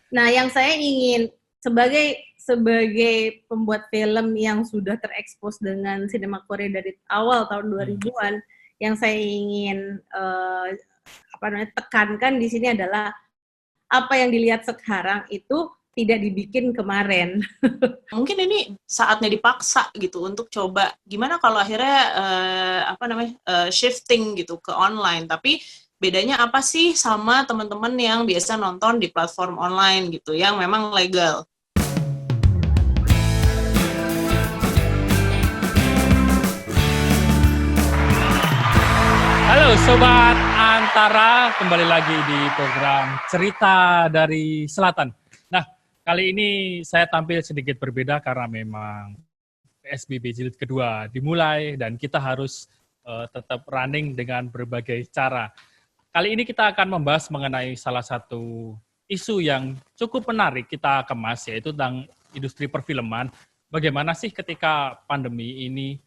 Nah, yang saya ingin sebagai pembuat film yang sudah terekspos dengan sinema Korea dari awal tahun 2000-an, yang saya ingin tekankan di sini adalah apa yang dilihat sekarang itu tidak dibikin kemarin. Mungkin ini saatnya dipaksa gitu untuk coba gimana kalau akhirnya shifting gitu ke online. Tapi bedanya apa sih sama teman-teman yang biasa nonton di platform online gitu yang memang legal? Halo Sobat Antara, kembali lagi di program Cerita dari Selatan. Nah, kali ini saya tampil sedikit berbeda karena memang PSBB jilid kedua dimulai dan kita harus tetap running dengan berbagai cara. Kali ini kita akan membahas mengenai salah satu isu yang cukup menarik kita kemas, yaitu tentang industri perfilman. Bagaimana sih ketika pandemi ini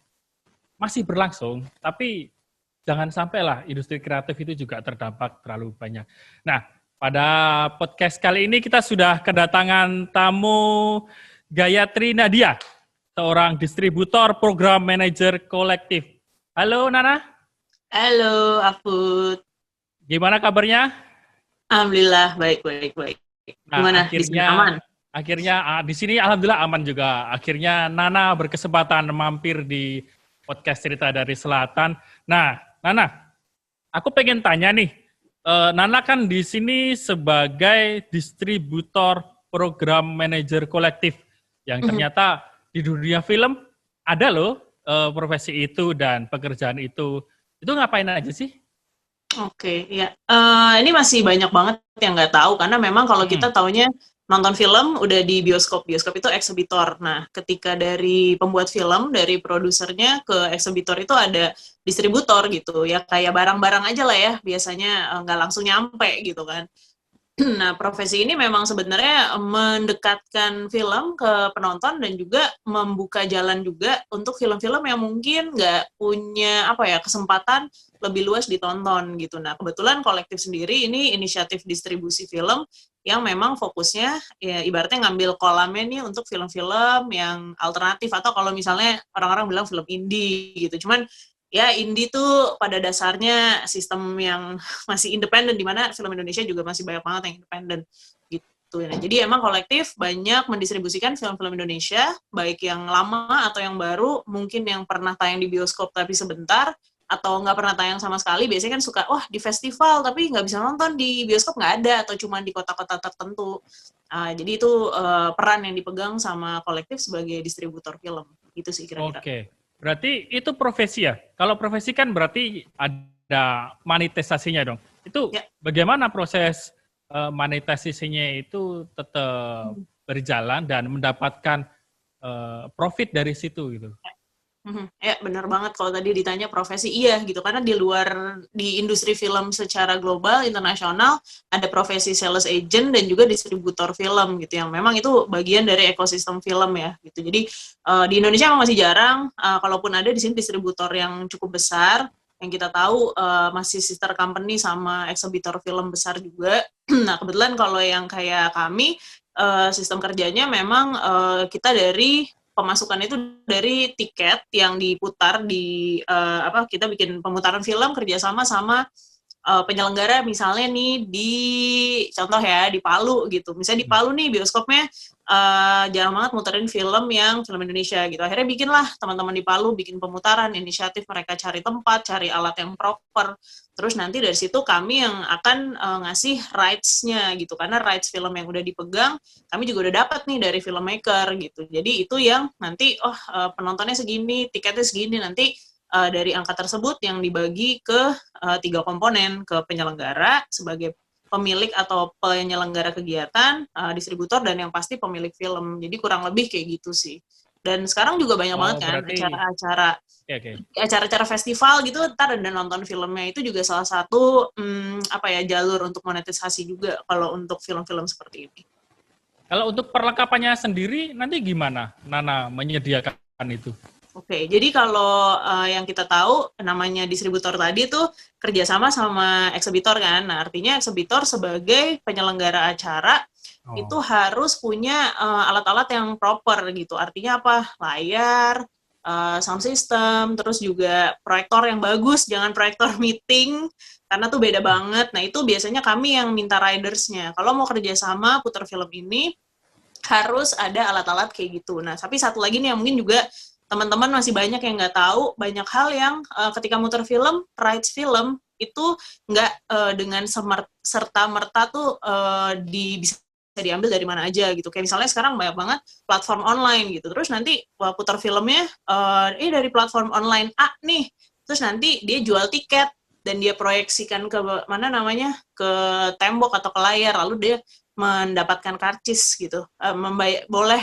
masih berlangsung, tapi jangan sampailah industri kreatif itu juga terdampak terlalu banyak. Nah, pada podcast kali ini kita sudah kedatangan tamu Gayatri Nadia, seorang distributor program manager kolektif. Halo Nana. Halo Afud. Gimana kabarnya? Alhamdulillah baik. Gimana? Nah, akhirnya di sini alhamdulillah aman juga. Akhirnya Nana berkesempatan mampir di podcast Cerita dari Selatan. Nah, Nana, aku pengen tanya nih, Nana kan di sini sebagai distributor program manajer kolektif, yang ternyata di dunia film ada loh profesi itu dan pekerjaan itu ngapain aja sih? Oke, ya. Ini masih banyak banget yang nggak tahu karena memang kalau kita taunya nonton film udah di bioskop itu eksebitor. Nah, ketika dari pembuat film, dari produsernya ke eksebitor itu ada distributor gitu ya, kayak barang-barang aja lah ya, biasanya nggak langsung nyampe gitu kan. Nah, profesi ini memang sebenarnya mendekatkan film ke penonton dan juga membuka jalan juga untuk film-film yang mungkin nggak punya kesempatan lebih luas ditonton gitu. Nah, kebetulan kolektif sendiri ini inisiatif distribusi film yang memang fokusnya ya ibaratnya ngambil kolamnya nih untuk film-film yang alternatif atau kalau misalnya orang-orang bilang film indie gitu. Cuman ya indie tuh pada dasarnya sistem yang masih independen, di mana film Indonesia juga masih banyak banget yang independen gitu ya. Jadi emang kolektif banyak mendistribusikan film-film Indonesia, baik yang lama atau yang baru, mungkin yang pernah tayang di bioskop tapi sebentar, atau nggak pernah tayang sama sekali. Biasanya kan suka, wah di festival tapi nggak bisa nonton di bioskop, nggak ada, atau cuma di kota-kota tertentu. Jadi itu peran yang dipegang sama kolektif sebagai distributor film. Gitu sih kira-kira. Oke. Berarti itu profesi ya? Kalau profesi kan berarti ada monetisasinya dong. Itu Ya. bagaimana proses monetisasinya itu tetap berjalan dan mendapatkan profit dari situ gitu? Ya benar banget kalau tadi ditanya profesi, iya gitu, karena di industri film secara global, internasional, ada profesi sales agent dan juga distributor film gitu, yang memang itu bagian dari ekosistem film ya gitu. Jadi di Indonesia memang masih jarang, kalaupun ada di sini distributor yang cukup besar, yang kita tahu masih sister company sama eksebitor film besar juga. Nah kebetulan kalau yang kayak kami, sistem kerjanya memang kita dari pemasukan itu dari tiket yang diputar di kita bikin pemutaran film kerjasama sama penyelenggara, misalnya nih di contoh ya di Palu gitu, misalnya di Palu nih bioskopnya jarang banget muterin film Indonesia gitu, akhirnya bikinlah teman-teman di Palu bikin pemutaran, inisiatif mereka cari tempat, cari alat yang proper, terus nanti dari situ kami yang akan ngasih rights-nya gitu, karena rights film yang udah dipegang kami juga udah dapat nih dari filmmaker gitu, jadi itu yang nanti penontonnya segini, tiketnya segini, nanti dari angka tersebut yang dibagi ke 3 komponen, ke penyelenggara sebagai pemilik atau penyelenggara kegiatan, distributor, dan yang pasti pemilik film. Jadi kurang lebih kayak gitu sih. Dan sekarang juga banyak banget kan acara-acara festival gitu, ntar ada nonton filmnya, itu juga salah satu jalur untuk monetisasi juga kalau untuk film-film seperti ini. Kalau untuk perlengkapannya sendiri nanti gimana Nana menyediakan itu? Oke, jadi kalau yang kita tahu namanya distributor tadi tuh kerjasama sama eksebitor kan. Nah, artinya eksebitor sebagai penyelenggara acara itu harus punya alat-alat yang proper gitu. Artinya apa? Layar, sound system, terus juga proyektor yang bagus, jangan proyektor meeting, karena tuh beda banget. Nah, itu biasanya kami yang minta ridersnya. Kalau mau kerjasama putar film ini, harus ada alat-alat kayak gitu. Nah, tapi satu lagi nih yang mungkin juga teman-teman masih banyak yang nggak tahu, banyak hal yang ketika muter film, rights film, itu nggak dengan serta-merta tuh bisa diambil dari mana aja gitu. Kayak misalnya sekarang banyak banget platform online gitu. Terus nanti putar filmnya, dari platform online A nih. Terus nanti dia jual tiket, dan dia proyeksikan ke mana namanya, ke tembok atau ke layar, lalu dia mendapatkan karcis gitu, boleh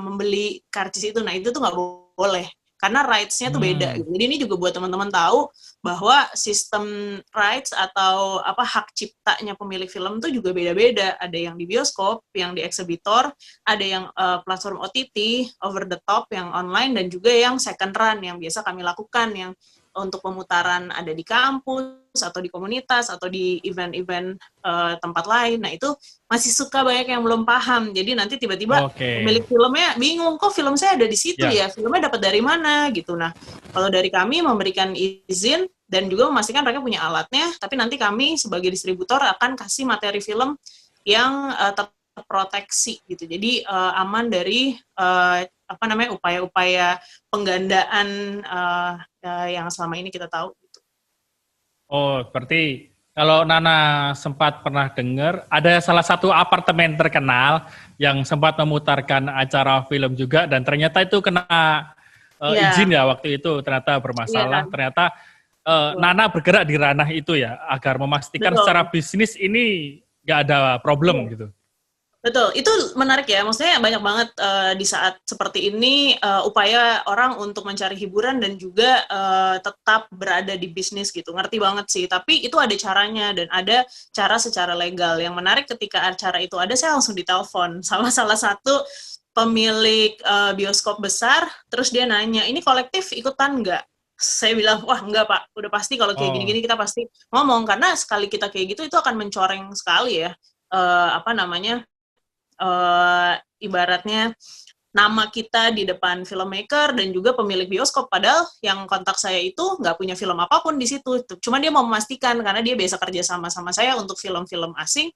membeli karcis itu. Nah, itu tuh nggak boleh, karena rights-nya tuh beda gitu. Jadi ini juga buat teman-teman tahu bahwa sistem rights atau hak ciptanya pemilik film tuh juga beda-beda. Ada yang di bioskop, yang di eksebitor, ada yang platform OTT, over the top, yang online, dan juga yang second run, yang biasa kami lakukan, yang untuk pemutaran ada di kampus, atau di komunitas, atau di event-event tempat lain. Nah, itu masih suka banyak yang belum paham. Jadi nanti tiba-tiba pemilik filmnya bingung, kok film saya ada di situ ya? Filmnya dapat dari mana? Gitu. Nah, kalau dari kami memberikan izin dan juga memastikan mereka punya alatnya, tapi nanti kami sebagai distributor akan kasih materi film yang terproteksi gitu. Jadi aman dari upaya-upaya penggandaan yang selama ini kita tahu. Gitu. Oh, berarti kalau Nana sempat pernah dengar, ada salah satu apartemen terkenal yang sempat memutarkan acara film juga, dan ternyata itu kena izin ya waktu itu, ternyata bermasalah. Ternyata Nana bergerak di ranah itu ya, agar memastikan secara bisnis ini nggak ada problem gitu. Betul, itu menarik ya. Maksudnya banyak banget di saat seperti ini upaya orang untuk mencari hiburan dan juga tetap berada di bisnis gitu. Ngerti banget sih, tapi itu ada caranya dan ada cara secara legal. Yang menarik ketika acara itu ada, saya langsung ditelepon sama salah satu pemilik bioskop besar, terus dia nanya, ini kolektif ikutan nggak? Saya bilang, wah enggak Pak, udah pasti kalau kayak gini-gini kita pasti ngomong, karena sekali kita kayak gitu itu akan mencoreng sekali ya, ibaratnya nama kita di depan filmmaker dan juga pemilik bioskop, padahal yang kontak saya itu nggak punya film apapun di situ, cuma dia mau memastikan karena dia biasa kerja sama saya untuk film-film asing,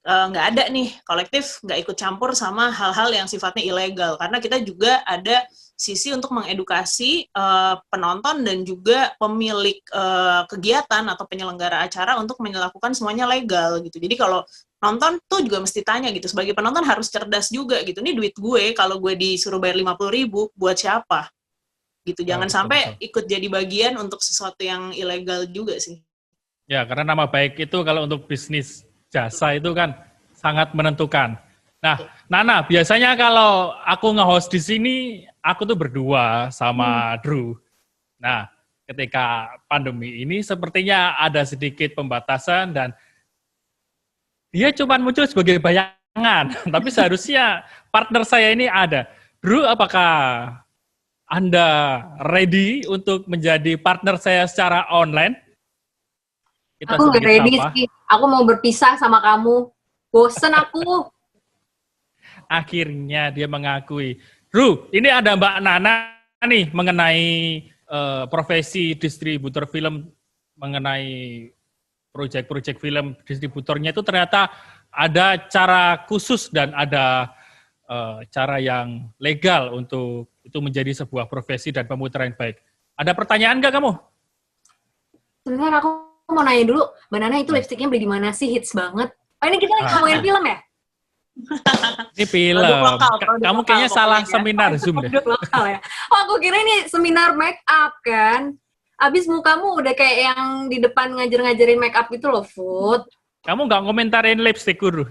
nggak ada nih kolektif, nggak ikut campur sama hal-hal yang sifatnya ilegal, karena kita juga ada sisi untuk mengedukasi penonton dan juga pemilik kegiatan atau penyelenggara acara untuk melakukan semuanya legal gitu. Jadi kalau nonton tuh juga mesti tanya gitu, sebagai penonton harus cerdas juga gitu, ini duit gue, kalau gue disuruh bayar 50.000 buat siapa gitu, jangan sampai ikut jadi bagian untuk sesuatu yang ilegal juga sih. Ya, karena nama baik itu kalau untuk bisnis jasa itu kan sangat menentukan. Nah, Nana, biasanya kalau aku nge-host di sini, aku tuh berdua sama Drew. Nah, ketika pandemi ini sepertinya ada sedikit pembatasan dan dia cuma muncul sebagai bayangan, tapi seharusnya partner saya ini ada. Drew, apakah Anda ready untuk menjadi partner saya secara online? Aku nggak ready sih, aku mau berpisah sama kamu. Bosen aku. Akhirnya dia mengakui. Drew, ini ada Mbak Nana nih mengenai profesi distributor film, mengenai proyek-proyek film distributornya itu ternyata ada cara khusus dan ada cara yang legal untuk itu menjadi sebuah profesi dan pemutaran yang baik. Ada pertanyaan nggak kamu? Sebentar, aku mau nanya dulu, Mbak Nana itu lipstiknya beli di mana sih? Hits banget. Oh, ini kita lagi ngomongin film ya? Ini film. Kamu kayaknya salah seminar Zoom deh. Lokal ya. Oh, aku kira ini seminar make up kan. Abis mukamu udah kayak yang di depan ngajarin make up gitu loh, Food. Kamu nggak komentarin lipstick guru?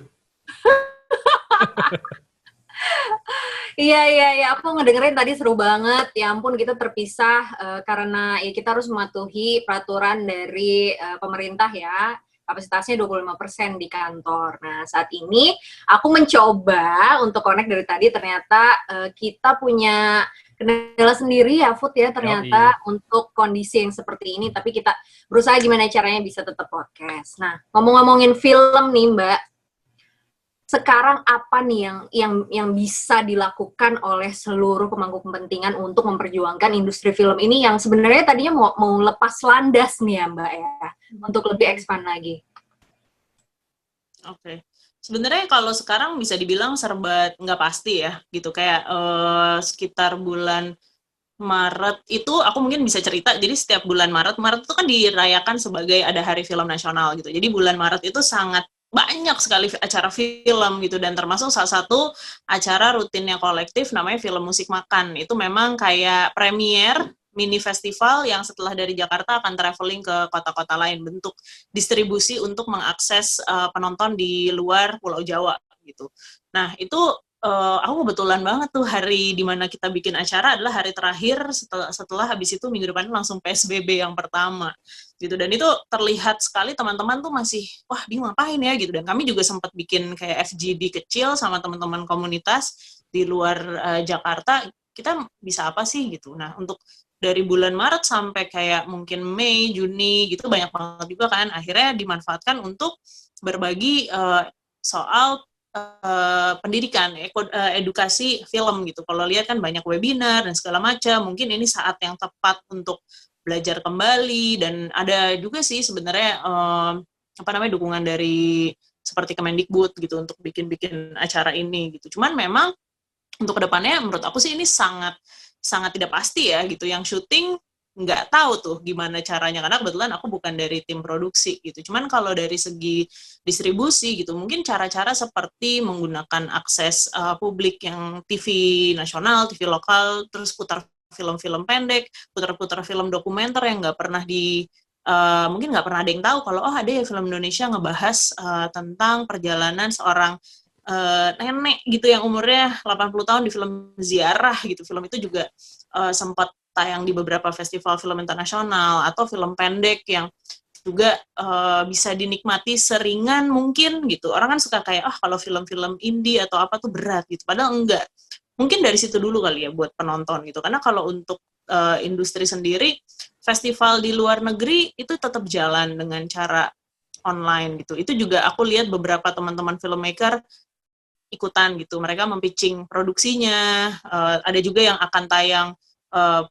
Iya, aku ngedengerin tadi seru banget. Ya ampun, kita terpisah karena ya kita harus mematuhi peraturan dari pemerintah ya. kapasitasnya 25% di kantor. Nah, saat ini aku mencoba untuk connect dari tadi, ternyata kita punya kendala sendiri ya, Food ya, ternyata untuk kondisi yang seperti ini, tapi kita berusaha gimana caranya bisa tetap podcast. Nah, ngomong-ngomongin film nih, Mbak, sekarang apa nih yang bisa dilakukan oleh seluruh pemangku kepentingan untuk memperjuangkan industri film ini yang sebenarnya tadinya mau lepas landas nih ya Mbak ya, untuk lebih expand lagi? Oke. Sebenarnya kalau sekarang bisa dibilang serba nggak pasti ya, gitu. Kayak sekitar bulan Maret itu aku mungkin bisa cerita, jadi setiap bulan Maret itu kan dirayakan sebagai ada Hari Film Nasional gitu. Jadi bulan Maret itu sangat banyak sekali acara film gitu, dan termasuk salah satu acara rutinnya kolektif namanya Film Musik Makan. Itu memang kayak premier mini festival yang setelah dari Jakarta akan traveling ke kota-kota lain, bentuk distribusi untuk mengakses penonton di luar Pulau Jawa gitu. Nah, itu aku kebetulan banget tuh hari dimana kita bikin acara adalah hari terakhir setelah habis itu minggu depan langsung PSBB yang pertama gitu, dan itu terlihat sekali teman-teman tuh masih wah bingung ngapain ya gitu, dan kami juga sempat bikin kayak FGD kecil sama teman-teman komunitas di luar Jakarta, kita bisa apa sih gitu. Nah, untuk dari bulan Maret sampai kayak mungkin Mei, Juni gitu banyak banget juga kan, akhirnya dimanfaatkan untuk berbagi soal pendidikan, edukasi film gitu. Kalau lihat kan banyak webinar dan segala macam, mungkin ini saat yang tepat untuk belajar kembali, dan ada juga sih sebenarnya dukungan dari seperti Kemendikbud gitu untuk bikin acara ini gitu. Cuman memang untuk kedepannya menurut aku sih ini sangat tidak pasti ya gitu. Yang syuting nggak tahu tuh gimana caranya, karena kebetulan aku bukan dari tim produksi gitu. Cuman kalau dari segi distribusi gitu, mungkin cara-cara seperti menggunakan akses publik yang TV nasional, TV lokal, terus putar film-film pendek, putar-putar film dokumenter yang nggak pernah mungkin nggak pernah ada yang tahu kalau ada ya film Indonesia ngebahas tentang perjalanan seorang nenek gitu yang umurnya 80 tahun di film Ziarah gitu. Film itu juga sempat tayang di beberapa festival film internasional, atau film pendek yang juga bisa dinikmati seringan mungkin gitu. Orang kan suka kayak kalau film-film indie atau apa tuh berat gitu, padahal enggak. Mungkin dari situ dulu kali ya buat penonton gitu, karena kalau untuk industri sendiri, festival di luar negeri itu tetap jalan dengan cara online gitu. Itu juga aku lihat beberapa teman-teman filmmaker ikutan gitu, mereka mempitching produksinya, ada juga yang akan tayang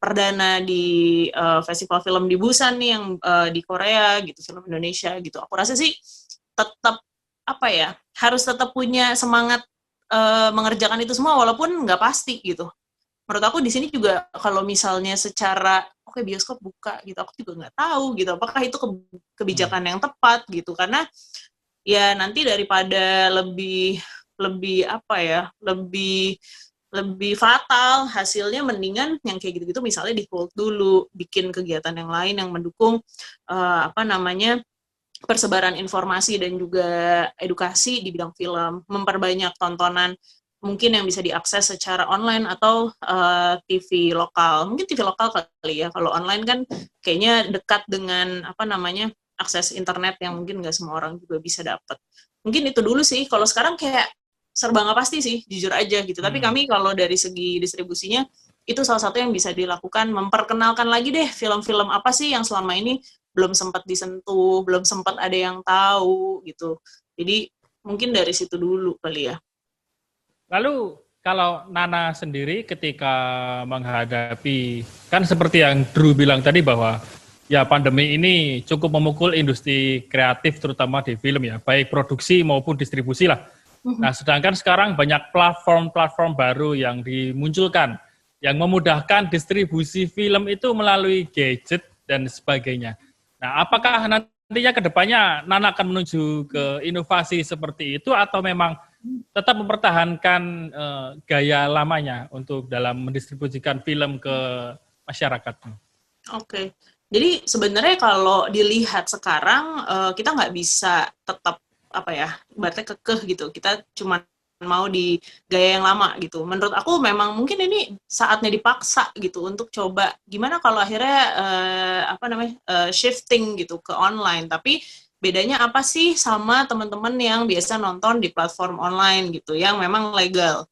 perdana di festival film di Busan nih yang di Korea gitu, film Indonesia gitu. Aku rasa sih tetap harus tetap punya semangat mengerjakan itu semua walaupun nggak pasti gitu. Menurut aku di sini juga kalau misalnya secara bioskop buka gitu, aku juga nggak tahu gitu apakah itu kebijakan yang tepat gitu, karena ya nanti daripada lebih fatal hasilnya, mendingan yang kayak gitu-gitu misalnya di hold dulu, bikin kegiatan yang lain yang mendukung persebaran informasi dan juga edukasi di bidang film, memperbanyak tontonan mungkin yang bisa diakses secara online atau TV lokal. Mungkin TV lokal kali ya, kalau online kan kayaknya dekat dengan akses internet yang mungkin nggak semua orang juga bisa dapat. Mungkin itu dulu sih. Kalau sekarang kayak serba nggak pasti sih, jujur aja gitu. Tapi kami kalau dari segi distribusinya, itu salah satu yang bisa dilakukan, memperkenalkan lagi deh film-film apa sih yang selama ini belum sempat disentuh, belum sempat ada yang tahu gitu. Jadi mungkin dari situ dulu kali ya. Lalu kalau Nana sendiri ketika menghadapi, kan seperti yang Drew bilang tadi bahwa ya pandemi ini cukup memukul industri kreatif terutama di film ya, baik produksi maupun distribusi lah. Nah, sedangkan sekarang banyak platform-platform baru yang dimunculkan, yang memudahkan distribusi film itu melalui gadget dan sebagainya. Nah, apakah nantinya ke depannya Nana akan menuju ke inovasi seperti itu, atau memang tetap mempertahankan gaya lamanya untuk dalam mendistribusikan film ke masyarakat? Oke. Jadi sebenarnya kalau dilihat sekarang, kita nggak bisa tetap ibaratnya kekeh gitu, kita cuma mau di gaya yang lama gitu. Menurut aku memang mungkin ini saatnya dipaksa gitu untuk coba gimana kalau akhirnya shifting gitu ke online. Tapi bedanya apa sih sama teman-teman yang biasa nonton di platform online gitu, yang memang legal.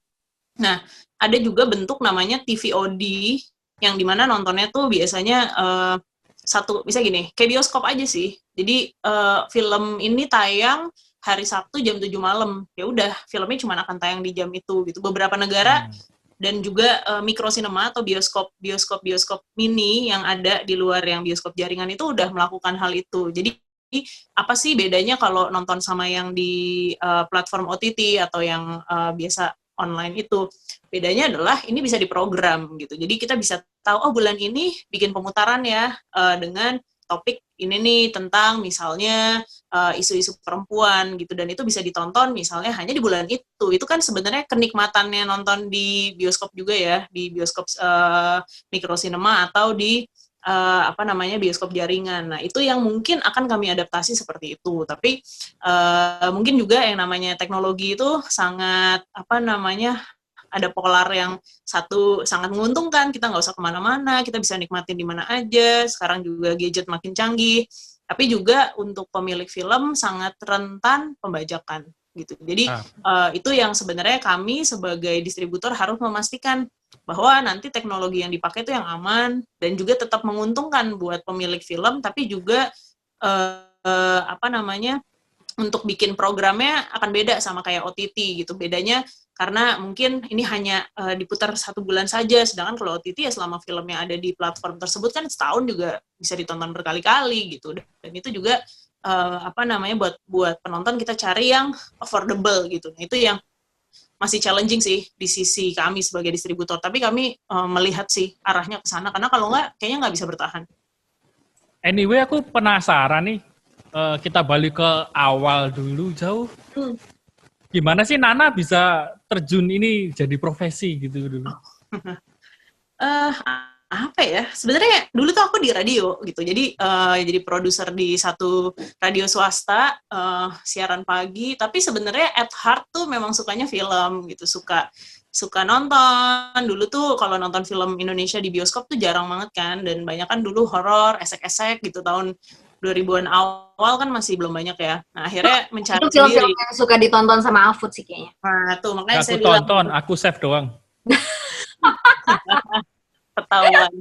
Nah, ada juga bentuk namanya TVOD, yang dimana nontonnya tuh biasanya bisa gini, kayak bioskop aja sih. Jadi film ini tayang hari Sabtu jam 7 malam. Ya udah, filmnya cuma akan tayang di jam itu gitu. Beberapa negara dan juga microcinema atau bioskop mini yang ada di luar yang bioskop jaringan itu udah melakukan hal itu. Jadi apa sih bedanya kalau nonton sama yang di platform OTT atau yang biasa online itu? Bedanya adalah ini bisa diprogram gitu. Jadi kita bisa tahu, oh bulan ini bikin pemutaran ya dengan topik ini nih tentang misalnya isu-isu perempuan gitu, dan itu bisa ditonton misalnya hanya di bulan itu. Itu kan sebenarnya kenikmatannya nonton di bioskop juga ya, di bioskop microcinema atau di bioskop jaringan. Nah, itu yang mungkin akan kami adaptasi seperti itu. Tapi mungkin juga yang namanya teknologi itu sangat ada polar yang satu sangat menguntungkan, kita nggak usah kemana-mana, kita bisa nikmatin di mana aja, sekarang juga gadget makin canggih, tapi juga untuk pemilik film sangat rentan pembajakan, gitu. Jadi itu yang sebenarnya kami sebagai distributor harus memastikan bahwa nanti teknologi yang dipakai itu yang aman, dan juga tetap menguntungkan buat pemilik film, tapi juga untuk bikin programnya akan beda sama kayak OTT gitu. Bedanya karena mungkin ini hanya diputar 1 bulan saja, sedangkan kalau OTT ya selama filmnya ada di platform tersebut kan setahun juga bisa ditonton berkali-kali gitu. Dan itu juga buat penonton kita cari yang affordable gitu. Nah, itu yang masih challenging sih di sisi kami sebagai distributor. Tapi kami melihat sih arahnya ke sana, karena kalau nggak kayaknya nggak bisa bertahan. Anyway, aku penasaran nih. Kita balik ke awal dulu jauh. Gimana sih Nana bisa terjun ini jadi profesi gitu dulu? Apa ya? Sebenarnya dulu tuh aku di radio gitu. Jadi jadi produser di satu radio swasta, siaran pagi. Tapi sebenarnya at heart tuh memang sukanya film gitu. Suka nonton. Dulu tuh kalau nonton film Indonesia di bioskop tuh jarang banget kan. Dan banyak kan dulu horor, esek-esek gitu, tahun 2000-an awal kan masih belum banyak ya. Nah, akhirnya mencari itu film-film yang suka ditonton sama Afud sih kayaknya. Nah, tuh makanya saya bilang. Aku tonton, aku save doang. Ketahuan.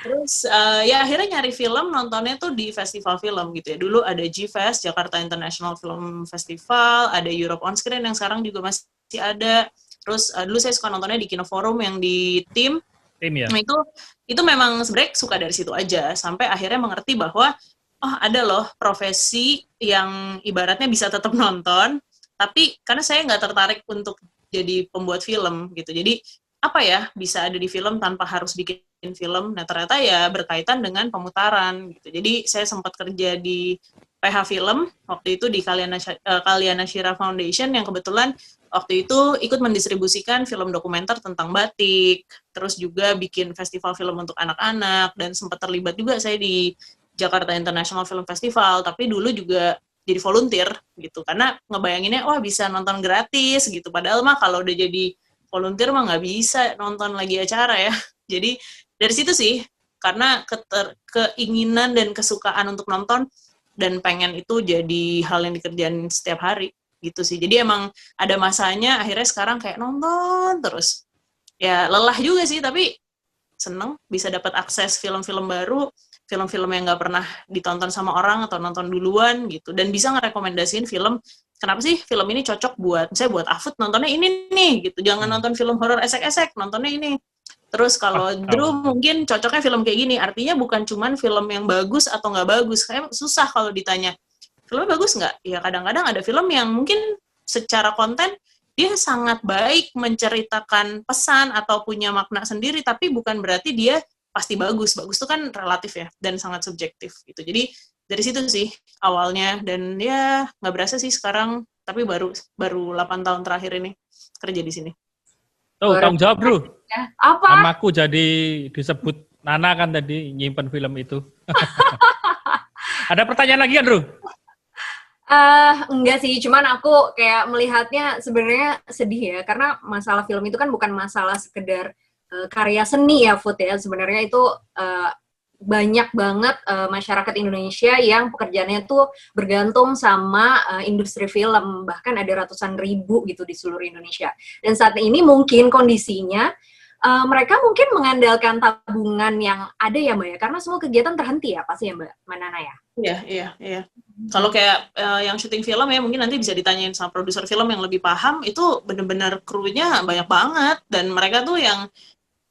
Terus ya akhirnya nyari film, nontonnya tuh di festival film gitu ya. Dulu ada G-Fest, Jakarta International Film Festival, ada Europe On Screen yang sekarang juga masih ada. Terus dulu saya suka nontonnya di Kino Forum yang di tim ya. Nah, itu memang sebenarnya suka dari situ aja, sampai akhirnya mengerti bahwa ada loh profesi yang ibaratnya bisa tetap nonton, tapi karena saya nggak tertarik untuk jadi pembuat film gitu. Jadi bisa ada di film tanpa harus bikin film. Nah, ternyata ya berkaitan dengan pemutaran gitu. Jadi saya sempat kerja di PH Film waktu itu di Kalyana Shira Foundation, yang kebetulan waktu itu ikut mendistribusikan film dokumenter tentang batik, terus juga bikin festival film untuk anak-anak, dan sempat terlibat juga saya di Jakarta International Film Festival, tapi dulu juga jadi volunteer gitu, karena ngebayanginnya bisa nonton gratis gitu, padahal mah kalau udah jadi volunteer mah nggak bisa nonton lagi acara ya. Jadi dari situ sih, karena keinginan dan kesukaan untuk nonton dan pengen itu jadi hal yang dikerjain setiap hari gitu sih. Jadi emang ada masanya akhirnya sekarang kayak nonton terus. Ya lelah juga sih, tapi seneng bisa dapat akses film-film baru, film-film yang nggak pernah ditonton sama orang atau nonton duluan gitu, dan bisa ngerekomendasiin film, kenapa sih film ini cocok buat Afud, nontonnya ini nih gitu, jangan nonton film horor esek-esek, nontonnya ini. Terus kalau Drew mungkin cocoknya film kayak gini, artinya bukan cuman film yang bagus atau nggak bagus, kayak susah kalau ditanya filmnya bagus nggak, ya kadang-kadang ada film yang mungkin secara konten dia sangat baik menceritakan pesan atau punya makna sendiri, tapi bukan berarti dia pasti bagus. Bagus itu kan relatif ya, dan sangat subjektif gitu. Jadi dari situ sih awalnya, dan ya nggak berasa sih sekarang, tapi baru 8 tahun terakhir ini kerja di sini. Tuh, tanggung jawab, Bro. Apa? Namaku jadi disebut Nana kan tadi nyimpen film itu. Ada pertanyaan lagi kan, Bro? Enggak sih, cuman aku kayak melihatnya sebenarnya sedih ya, karena masalah film itu kan bukan masalah sekedar karya seni ya, Food ya. Sebenarnya itu banyak banget masyarakat Indonesia yang pekerjaannya tuh bergantung sama industri film, bahkan ada ratusan ribu gitu di seluruh Indonesia. Dan saat ini mungkin kondisinya mereka mungkin mengandalkan tabungan yang ada ya Mbak ya, karena semua kegiatan terhenti ya pasti ya Mbak Nana ya. Iya. Kalau kayak yang syuting film ya mungkin nanti bisa ditanyain sama produser film yang lebih paham, itu bener-bener krunya banyak banget dan mereka tuh yang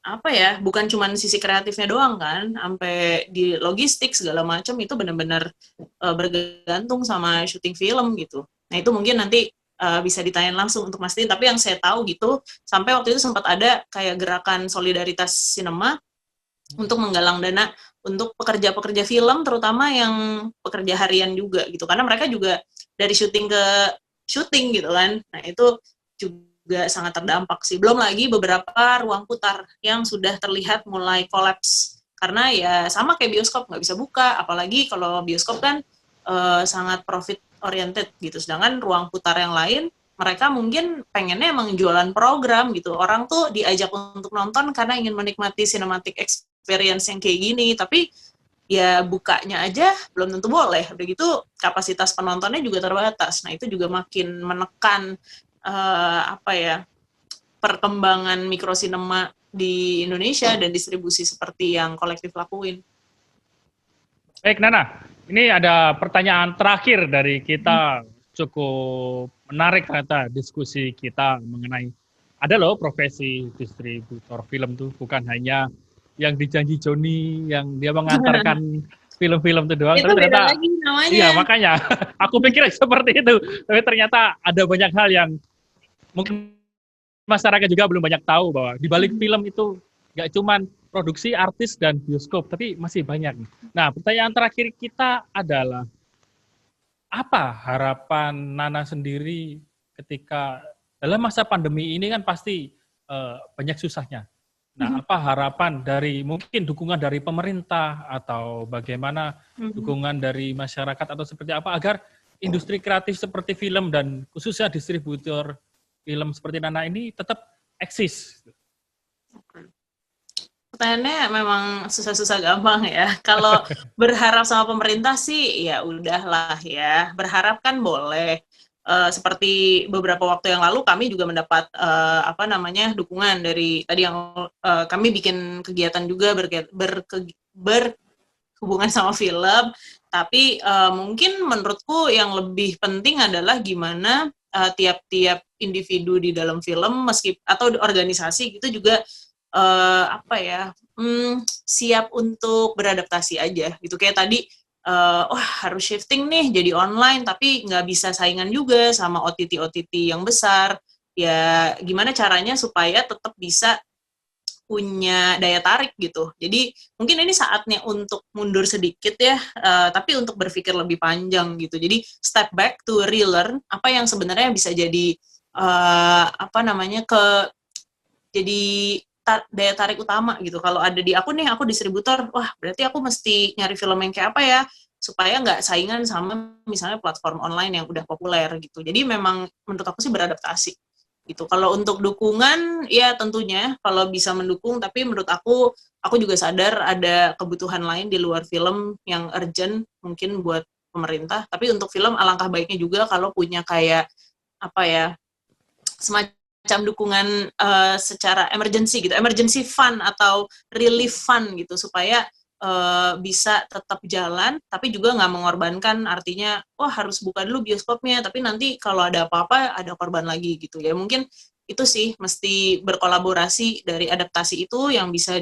apa ya, bukan cuman sisi kreatifnya doang kan, sampai di logistik segala macam itu benar-benar bergantung sama syuting film gitu. Nah itu mungkin nanti bisa ditanyain langsung untuk mastiin, tapi yang saya tahu gitu, sampai waktu itu sempat ada kayak gerakan solidaritas sinema untuk menggalang dana untuk pekerja-pekerja film, terutama yang pekerja harian juga gitu, karena mereka juga dari syuting ke syuting gitu kan. Nah itu juga sangat terdampak sih. Belum lagi beberapa ruang putar yang sudah terlihat mulai kolaps. Karena ya sama kayak bioskop, nggak bisa buka. Apalagi kalau bioskop kan sangat profit oriented gitu. Sedangkan ruang putar yang lain, mereka mungkin pengennya emang jualan program gitu. Orang tuh diajak untuk nonton karena ingin menikmati cinematic experience yang kayak gini. Tapi ya bukanya aja belum tentu boleh. Begitu kapasitas penontonnya juga terbatas. Nah itu juga makin menekan perkembangan mikrosinema di Indonesia dan distribusi seperti yang kolektif lakuin. Baik Nana, ini ada pertanyaan terakhir dari kita, cukup menarik ternyata diskusi kita mengenai ada loh profesi distributor film tuh bukan hanya yang dijanji Joni yang dia mengantarkan film-film itu doang, itu tapi ternyata lagi namanya. Iya makanya aku pikir seperti itu, tapi ternyata ada banyak hal yang mungkin masyarakat juga belum banyak tahu bahwa di balik film itu nggak cuman produksi artis dan bioskop, tapi masih banyak. Nah, pertanyaan terakhir kita adalah apa harapan Nana sendiri ketika dalam masa pandemi ini kan pasti banyak susahnya. Nah, apa harapan dari mungkin dukungan dari pemerintah atau bagaimana dukungan dari masyarakat atau seperti apa agar industri kreatif seperti film dan khususnya distributor film seperti Nana ini tetap eksis? Pertanyaannya memang susah-susah gampang ya. Kalau berharap sama pemerintah sih ya udahlah ya. Berharap kan boleh. Seperti beberapa waktu yang lalu kami juga mendapat dukungan dari tadi yang kami bikin kegiatan juga berhubungan sama film, tapi mungkin menurutku yang lebih penting adalah gimana tiap-tiap individu di dalam film atau organisasi gitu juga siap untuk beradaptasi aja gitu. Kayak tadi harus shifting nih jadi online, tapi nggak bisa saingan juga sama OTT yang besar. Ya gimana caranya supaya tetap bisa punya daya tarik gitu. Jadi mungkin ini saatnya untuk mundur sedikit ya, tapi untuk berpikir lebih panjang gitu. Jadi step back to relearn apa yang sebenarnya bisa jadi jadi daya tarik utama gitu. Kalau ada di aku nih, aku distributor, wah berarti aku mesti nyari film yang kayak apa ya, supaya nggak saingan sama misalnya platform online yang udah populer gitu. Jadi memang menurut aku sih beradaptasi gitu. Kalau untuk dukungan, ya tentunya kalau bisa mendukung, tapi menurut aku juga sadar ada kebutuhan lain di luar film yang urgent mungkin buat pemerintah. Tapi untuk film alangkah baiknya juga kalau punya kayak semacam dukungan secara emergency gitu, emergency fund atau relief fund gitu, supaya bisa tetap jalan, tapi juga nggak mengorbankan, artinya, wah harus buka dulu bioskopnya, tapi nanti kalau ada apa-apa, ada korban lagi gitu ya. Mungkin itu sih, mesti berkolaborasi dari adaptasi itu yang bisa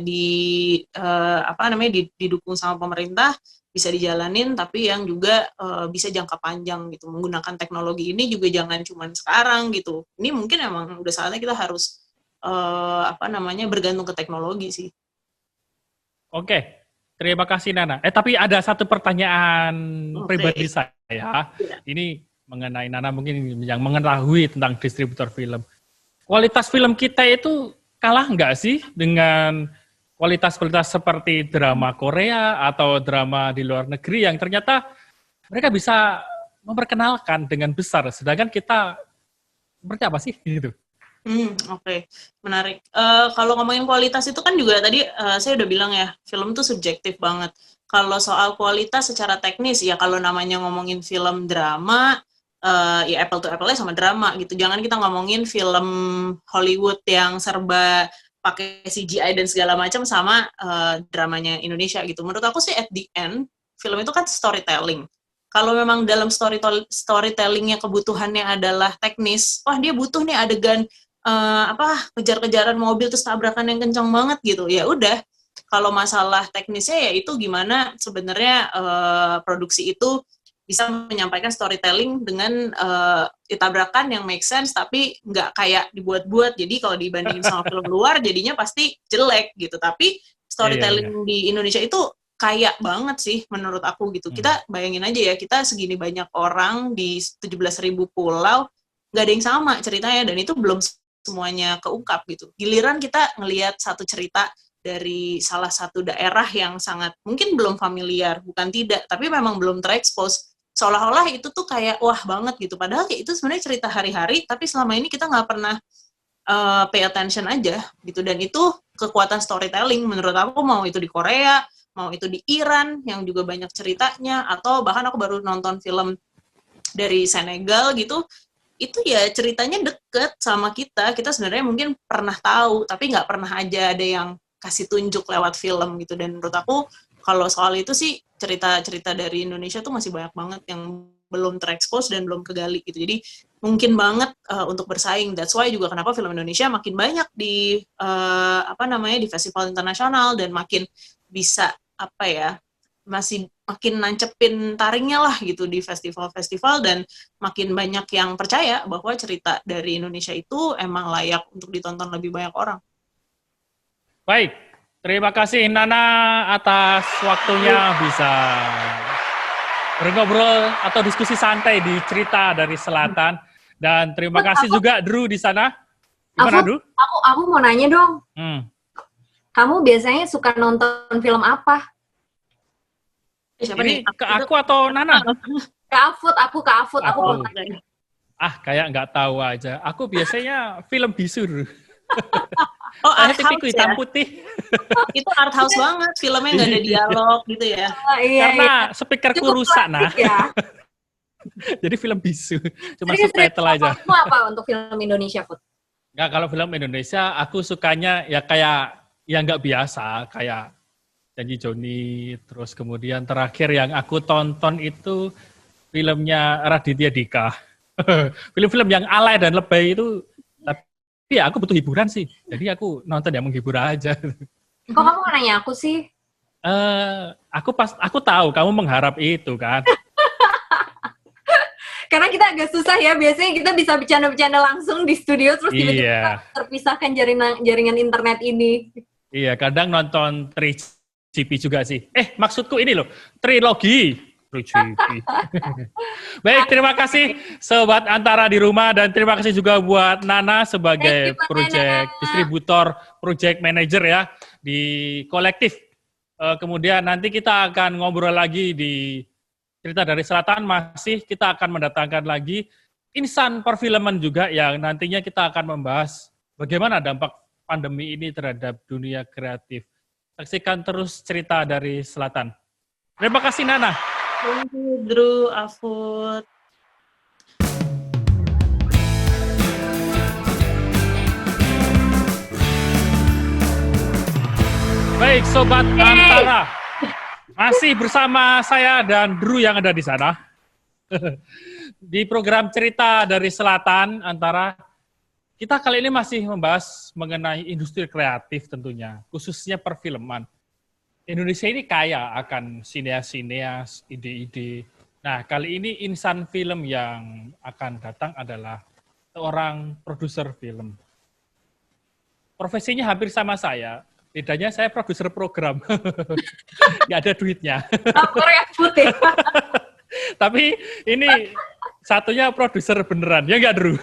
didukung sama pemerintah, bisa dijalanin, tapi yang juga bisa jangka panjang gitu. Menggunakan teknologi ini juga jangan cuma sekarang gitu. Ini mungkin emang udah saatnya kita harus bergantung ke teknologi sih. Oke. Terima kasih Nana. Tapi ada satu pertanyaan pribadi saya. Ini mengenai Nana mungkin yang mengetahui tentang distributor film. Kualitas film kita itu kalah nggak sih dengan kualitas-kualitas seperti drama Korea atau drama di luar negeri yang ternyata mereka bisa memperkenalkan dengan besar, sedangkan kita seperti apa sih gitu? Oke. Menarik. Kalau ngomongin kualitas itu kan juga tadi saya udah bilang ya, film tuh subjektif banget. Kalau soal kualitas secara teknis, ya kalau namanya ngomongin film drama, ya apple to apple sama drama gitu. Jangan kita ngomongin film Hollywood yang serba pakai CGI dan segala macam sama dramanya Indonesia gitu. Menurut aku sih at the end, film itu kan storytelling. Kalau memang dalam storytellingnya kebutuhannya adalah teknis, wah dia butuh nih adegan kejar-kejaran mobil terus tabrakan yang kencang banget gitu, ya udah. Kalau masalah teknisnya ya itu gimana sebenarnya produksi itu bisa menyampaikan storytelling dengan tabrakan yang make sense tapi nggak kayak dibuat-buat. Jadi kalau dibandingin sama film luar jadinya pasti jelek gitu. Tapi storytelling di Indonesia itu kayak banget sih menurut aku gitu. Kita bayangin aja ya, kita segini banyak orang di 17.000 pulau, nggak ada yang sama ceritanya dan itu belum semuanya keungkap gitu. Giliran kita ngelihat satu cerita dari salah satu daerah yang sangat mungkin belum familiar, bukan tidak, tapi memang belum terekspos. Seolah-olah itu tuh kayak wah banget gitu. Padahal kayak itu sebenarnya cerita hari-hari, tapi selama ini kita nggak pernah pay attention aja gitu. Dan itu kekuatan storytelling menurut aku, mau itu di Korea, mau itu di Iran yang juga banyak ceritanya, atau bahkan aku baru nonton film dari Senegal gitu. Itu ya ceritanya deket sama kita sebenarnya mungkin pernah tahu, tapi nggak pernah aja ada yang kasih tunjuk lewat film gitu. Dan menurut aku kalau soal itu sih cerita-cerita dari Indonesia tuh masih banyak banget yang belum terekspos dan belum kegali gitu. Jadi mungkin banget untuk bersaing. That's why juga kenapa film Indonesia makin banyak di di festival internasional dan makin bisa masih makin nancepin taringnya lah gitu di festival-festival, dan makin banyak yang percaya bahwa cerita dari Indonesia itu emang layak untuk ditonton lebih banyak orang. Baik, terima kasih Nana atas waktunya bisa berngobrol atau diskusi santai di Cerita dari Selatan, dan terima kasih juga Drew di sana. Gimana Drew? Aku mau nanya dong. Kamu biasanya suka nonton film apa? Siapa ini nih? Ke aku atau Nana? Ke Afud, aku mau tanya. Kayak nggak tahu aja. Aku biasanya film bisu. Art house hitam putih. Itu art house banget, filmnya nggak ada dialog gitu ya. Karena speakerku rusak, nah. Ya. Jadi film bisu, cuma subtitle aja. Kamu apa untuk film Indonesia, Put? Nggak, kalau film Indonesia, aku sukanya ya kayak yang nggak biasa, kayak Janji Joni, terus kemudian terakhir yang aku tonton itu filmnya Raditya Dika. Film-film yang alay dan lebay itu, tapi ya aku butuh hiburan sih, jadi aku nonton yang menghibur aja. Kok kamu nanya aku sih? Aku tahu kamu mengharap itu kan. Karena kita agak susah ya, biasanya kita bisa bercanda-bercanda langsung di studio, terus tiba-tiba terpisahkan jaringan internet ini. Iya, kadang nonton 3GP juga sih. Maksudku ini loh, trilogi 3GP. Baik, terima kasih Sobat Antara di rumah, dan terima kasih juga buat Nana sebagai distributor, project manager ya di kolektif. Kemudian nanti kita akan ngobrol lagi di Cerita dari Selatan, masih kita akan mendatangkan lagi insan perfilman juga yang nantinya kita akan membahas bagaimana dampak pandemi ini terhadap dunia kreatif. Saksikan terus Cerita dari Selatan. Terima kasih Nana. Thank you, Drew, Afud. Baik, Sobat Antara. Masih bersama saya dan Drew yang ada di sana. Di program Cerita dari Selatan Antara, kita kali ini masih membahas mengenai industri kreatif tentunya, khususnya perfilman. Indonesia ini kaya akan sineas-sineas, ide-ide. Nah, kali ini insan film yang akan datang adalah seorang produser film. Profesinya hampir sama saya, bedanya saya produser program. Nggak ada duitnya. Tapi ini satunya produser beneran, ya nggak Drew?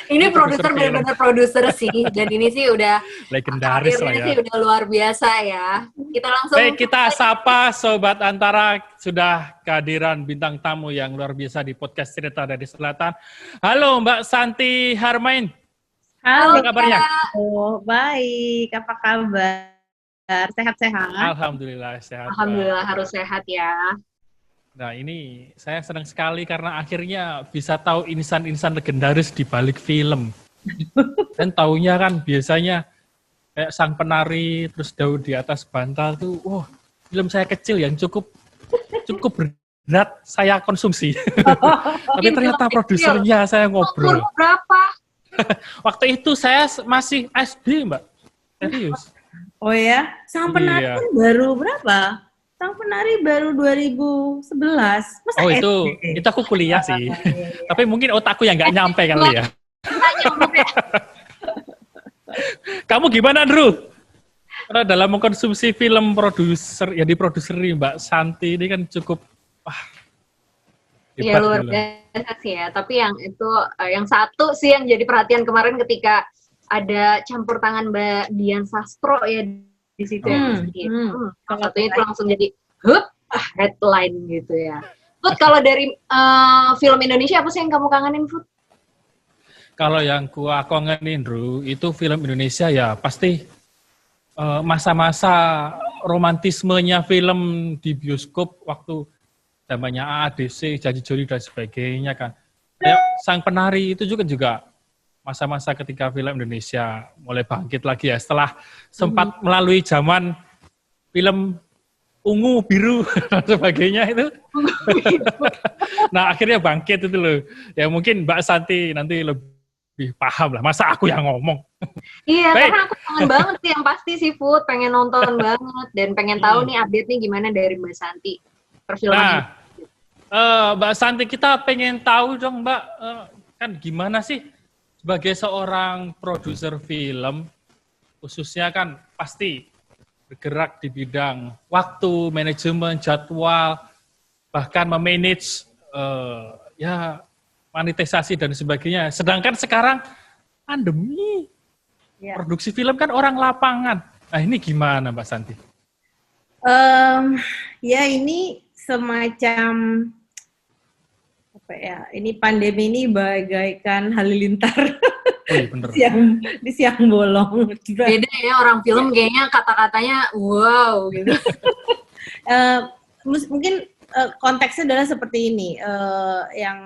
Ini produser benar-benar produser sih, dan ini sih udah legendaris lah ya. Ini sih udah luar biasa ya. Kita langsung. Baik, kita sapa Sobat Antara, sudah kehadiran bintang tamu yang luar biasa di podcast Cerita dari Selatan. Halo Mbak Santi Harmain. Halo, Apa kabarnya? oh, baik. Apa kabar? Sehat-sehat? Alhamdulillah sehat. Alhamdulillah Mbak. harus sehat ya. Nah ini saya senang sekali karena akhirnya bisa tahu insan-insan legendaris di balik film. Dan taunya kan biasanya kayak Sang Penari, terus Daud di atas bantal tuh, wah film saya kecil yang cukup berat saya konsumsi. Tapi ternyata produsernya saya ngobrol. Umur berapa? Waktu itu saya masih SD, Mbak. Serius. Oh ya, Sang Penari Iya. kan baru berapa? Sang Penari baru 2011. Masa Oh SD? itu aku kuliah sih. Iya. Tapi mungkin otakku yang nggak nyampe kali ya. Tanya umurnya. Kamu gimana, Drew? Karena dalam mengkonsumsi film produser, ya diproduseri Mbak Santi ini kan cukup Iya hebat luar gitu. biasa sih ya. Tapi yang itu yang satu sih yang jadi perhatian kemarin ketika ada campur tangan Mbak Dian Sastro ya di situ ya. Salah satunya itu langsung jadi headline gitu ya. Put, kalau dari film Indonesia apa sih yang kamu kangenin, Put? Kalau yang gua kangenin, Drew, itu film Indonesia ya pasti masa-masa romantismenya film di bioskop waktu zamannya AADC, Janji Joni dan sebagainya kan. Kayak Sang Penari itu juga masa-masa ketika film Indonesia mulai bangkit lagi ya setelah sempat melalui zaman film ungu, biru dan sebagainya itu. Nah akhirnya bangkit itu loh. Ya mungkin Mbak Santi nanti lebih paham lah. Masa aku yang ngomong. Iya, Baik. karena aku kangen banget sih yang pasti sih, Put. Pengen nonton banget dan pengen tahu nih update-nya gimana dari Mbak Santi perfilman ini. Nah, Mbak Santi kita pengen tahu dong Mbak, kan gimana sih sebagai seorang produser film, khususnya kan pasti bergerak di bidang waktu, manajemen, jadwal, bahkan memanage ya monetisasi dan sebagainya. Sedangkan sekarang pandemi, produksi film kan orang lapangan. Nah ini gimana Mbak Santi? Ya ini semacam apa ya? Ini pandemi ini bagaikan halilintar. Oh iya bener. di siang bolong. Beda ya orang film kayaknya kata-katanya wow gitu. Mungkin konteksnya adalah seperti ini. Yang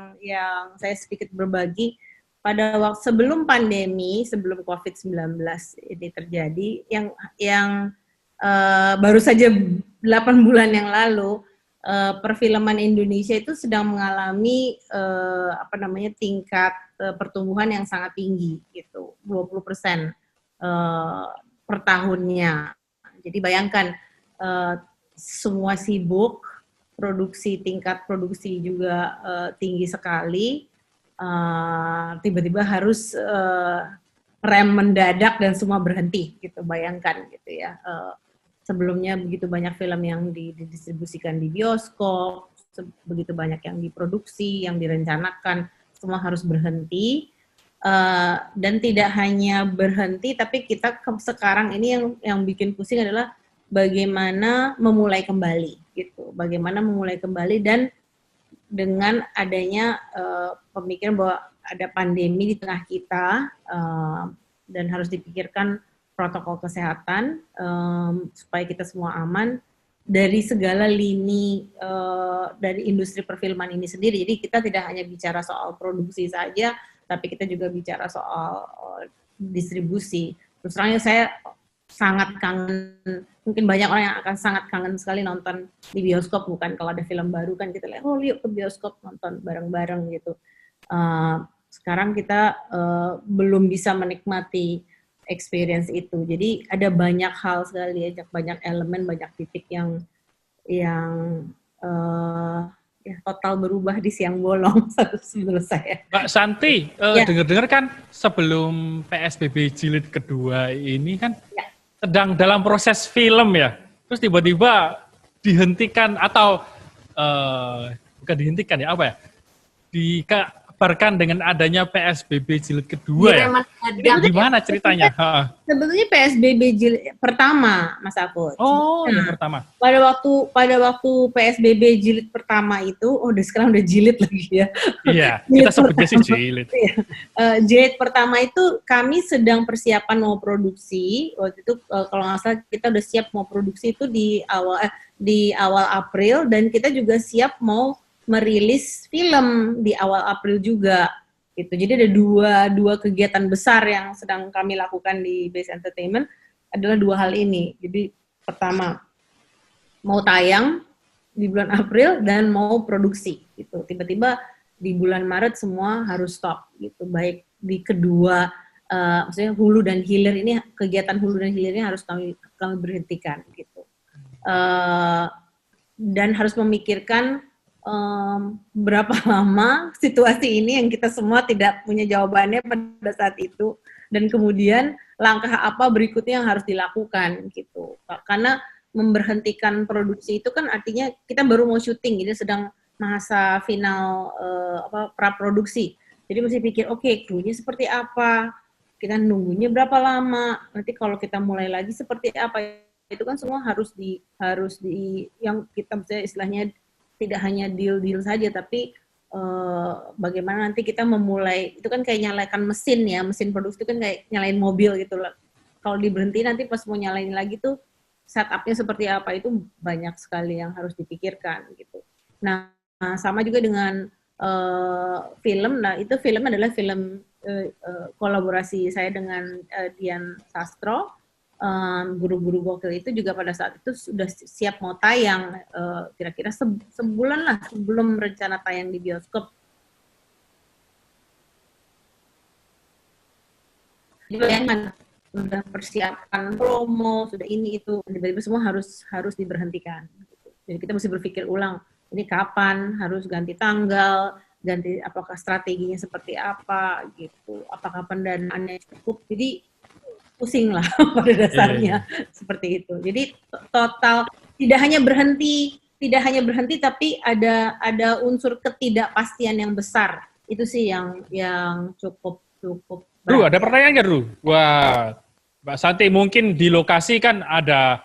saya sedikit berbagi pada waktu sebelum pandemi, sebelum COVID-19 ini terjadi, yang baru saja 8 bulan yang lalu, perfilman Indonesia itu sedang mengalami tingkat pertumbuhan yang sangat tinggi gitu, 20% per tahunnya. Jadi bayangkan semua sibuk, tingkat produksi juga tinggi sekali, tiba-tiba harus rem mendadak dan semua berhenti gitu, bayangkan gitu ya. Sebelumnya begitu banyak film yang didistribusikan di bioskop, begitu banyak yang diproduksi, yang direncanakan, semua harus berhenti. Dan tidak hanya berhenti, tapi kita sekarang ini yang bikin pusing adalah bagaimana memulai kembali gitu, bagaimana memulai kembali dan dengan adanya pemikiran bahwa ada pandemi di tengah kita dan harus dipikirkan protokol kesehatan supaya kita semua aman dari segala lini dari industri perfilman ini sendiri. Jadi kita tidak hanya bicara soal produksi saja, tapi kita juga bicara soal distribusi. Terus terangnya saya sangat kangen, mungkin banyak orang yang akan sangat kangen sekali nonton di bioskop, bukan kalau ada film baru kan kita lihat, oh yuk ke bioskop nonton bareng-bareng gitu. Sekarang kita belum bisa menikmati experience itu. Jadi ada banyak hal sekali, banyak elemen, banyak titik yang total berubah di siang bolong menurut saya. Mbak Santi, dengar-dengar kan sebelum PSBB jilid kedua ini kan sedang dalam proses film ya. Terus tiba-tiba dihentikan atau bukan dihentikan ya, apa ya? dikabarkan dengan adanya PSBB jilid kedua ya? Gimana ceritanya? Sebetulnya PSBB jilid pertama, Mas Afud. Oh, yang pertama. Pada waktu PSBB jilid pertama itu, sekarang udah jilid lagi ya. Iya, kita sebutnya sih jilid. Jilid pertama itu kami sedang persiapan mau produksi. Waktu itu kalau nggak salah kita udah siap mau produksi itu di awal April, dan kita juga siap mau merilis film di awal April juga. Gitu. Jadi ada dua kegiatan besar yang sedang kami lakukan di Base Entertainment adalah dua hal ini. Jadi pertama mau tayang di bulan April dan mau produksi gitu. Tiba-tiba di bulan Maret semua harus stop gitu. Baik di kedua maksudnya hulu dan hilir ini, kegiatan hulu dan hilir ini harus kami berhentikan gitu. Dan harus memikirkan berapa lama situasi ini yang kita semua tidak punya jawabannya pada saat itu, dan kemudian langkah apa berikutnya yang harus dilakukan gitu. Karena memberhentikan produksi itu kan artinya kita baru mau syuting, jadi sedang masa final praproduksi. Jadi mesti pikir krunya seperti apa, kita nunggunya berapa lama, nanti kalau kita mulai lagi seperti apa, itu kan semua harus di yang kita misalnya istilahnya tidak hanya deal saja, tapi bagaimana nanti kita memulai, itu kan kayak nyalakan mesin ya, mesin produksi itu kan kayak nyalain mobil gitu loh. Kalau diberhenti nanti pas mau nyalain lagi tuh setup-nya seperti apa, itu banyak sekali yang harus dipikirkan gitu. Nah, sama juga dengan film. Nah, itu film adalah film kolaborasi saya dengan Dian Sastro. Guru-guru gokil itu juga pada saat itu sudah siap mau tayang kira-kira sebulan lah sebelum rencana tayang di bioskop. Jadi bayangkan, sudah persiapan promo, sudah ini itu, tiba-tiba semua harus diberhentikan. Jadi kita mesti berpikir ulang, ini kapan harus ganti tanggal, ganti apakah strateginya seperti apa gitu, apakah pendanaannya cukup. Jadi pusing lah pada dasarnya seperti itu. Jadi total tidak hanya berhenti tapi ada unsur ketidakpastian yang besar. Itu sih yang cukup. Ru, ada pertanyaan nggak, Ru? Wah, Mbak Santi, mungkin di lokasi kan ada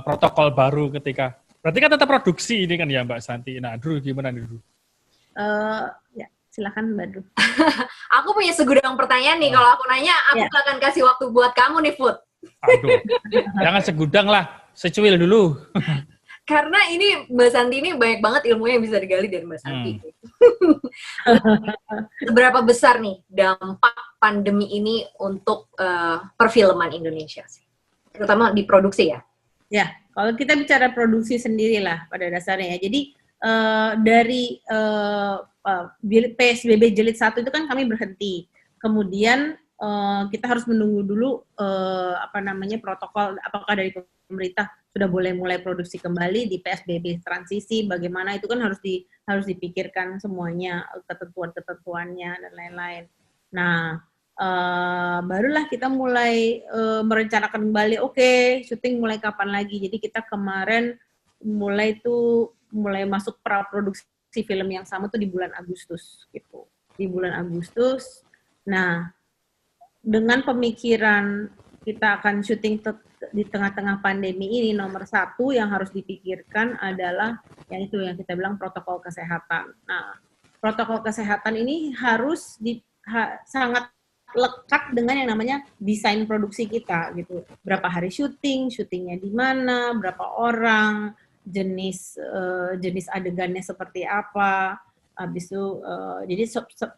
protokol baru ketika. Berarti kan tetap produksi ini kan ya, Mbak Santi. Nah, Ru, gimana nih, Ru? Ya, silakan Mbak Ru. Aku punya segudang pertanyaan nih. Kalau aku nanya, aku akan kasih waktu buat kamu nih, Put. Aduh, jangan segudang lah, secuil dulu. Karena ini Mbak Santi ini banyak banget ilmunya yang bisa digali dari Mbak Santi. Seberapa besar nih dampak pandemi ini untuk perfilman Indonesia sih? Terutama di produksi ya? Ya, kalau kita bicara produksi sendirilah pada dasarnya ya. Jadi dari PSBB jilid 1 itu kan kami berhenti. Kemudian kita harus menunggu dulu protokol apakah dari pemerintah sudah boleh mulai produksi kembali di PSBB transisi, bagaimana itu kan harus dipikirkan semuanya, ketentuan-ketentuannya dan lain-lain. Nah, barulah kita mulai merencanakan kembali, syuting mulai kapan lagi. Jadi kita kemarin mulai masuk praproduksi film yang sama tuh di bulan Agustus gitu. Di bulan Agustus. Nah, dengan pemikiran kita akan syuting di tengah-tengah pandemi ini, nomor satu yang harus dipikirkan adalah yang kita bilang protokol kesehatan. Nah, protokol kesehatan ini harus sangat lekat dengan yang namanya desain produksi kita gitu. Berapa hari syutingnya di mana, berapa orang, jenis adegannya seperti apa. Habis itu jadi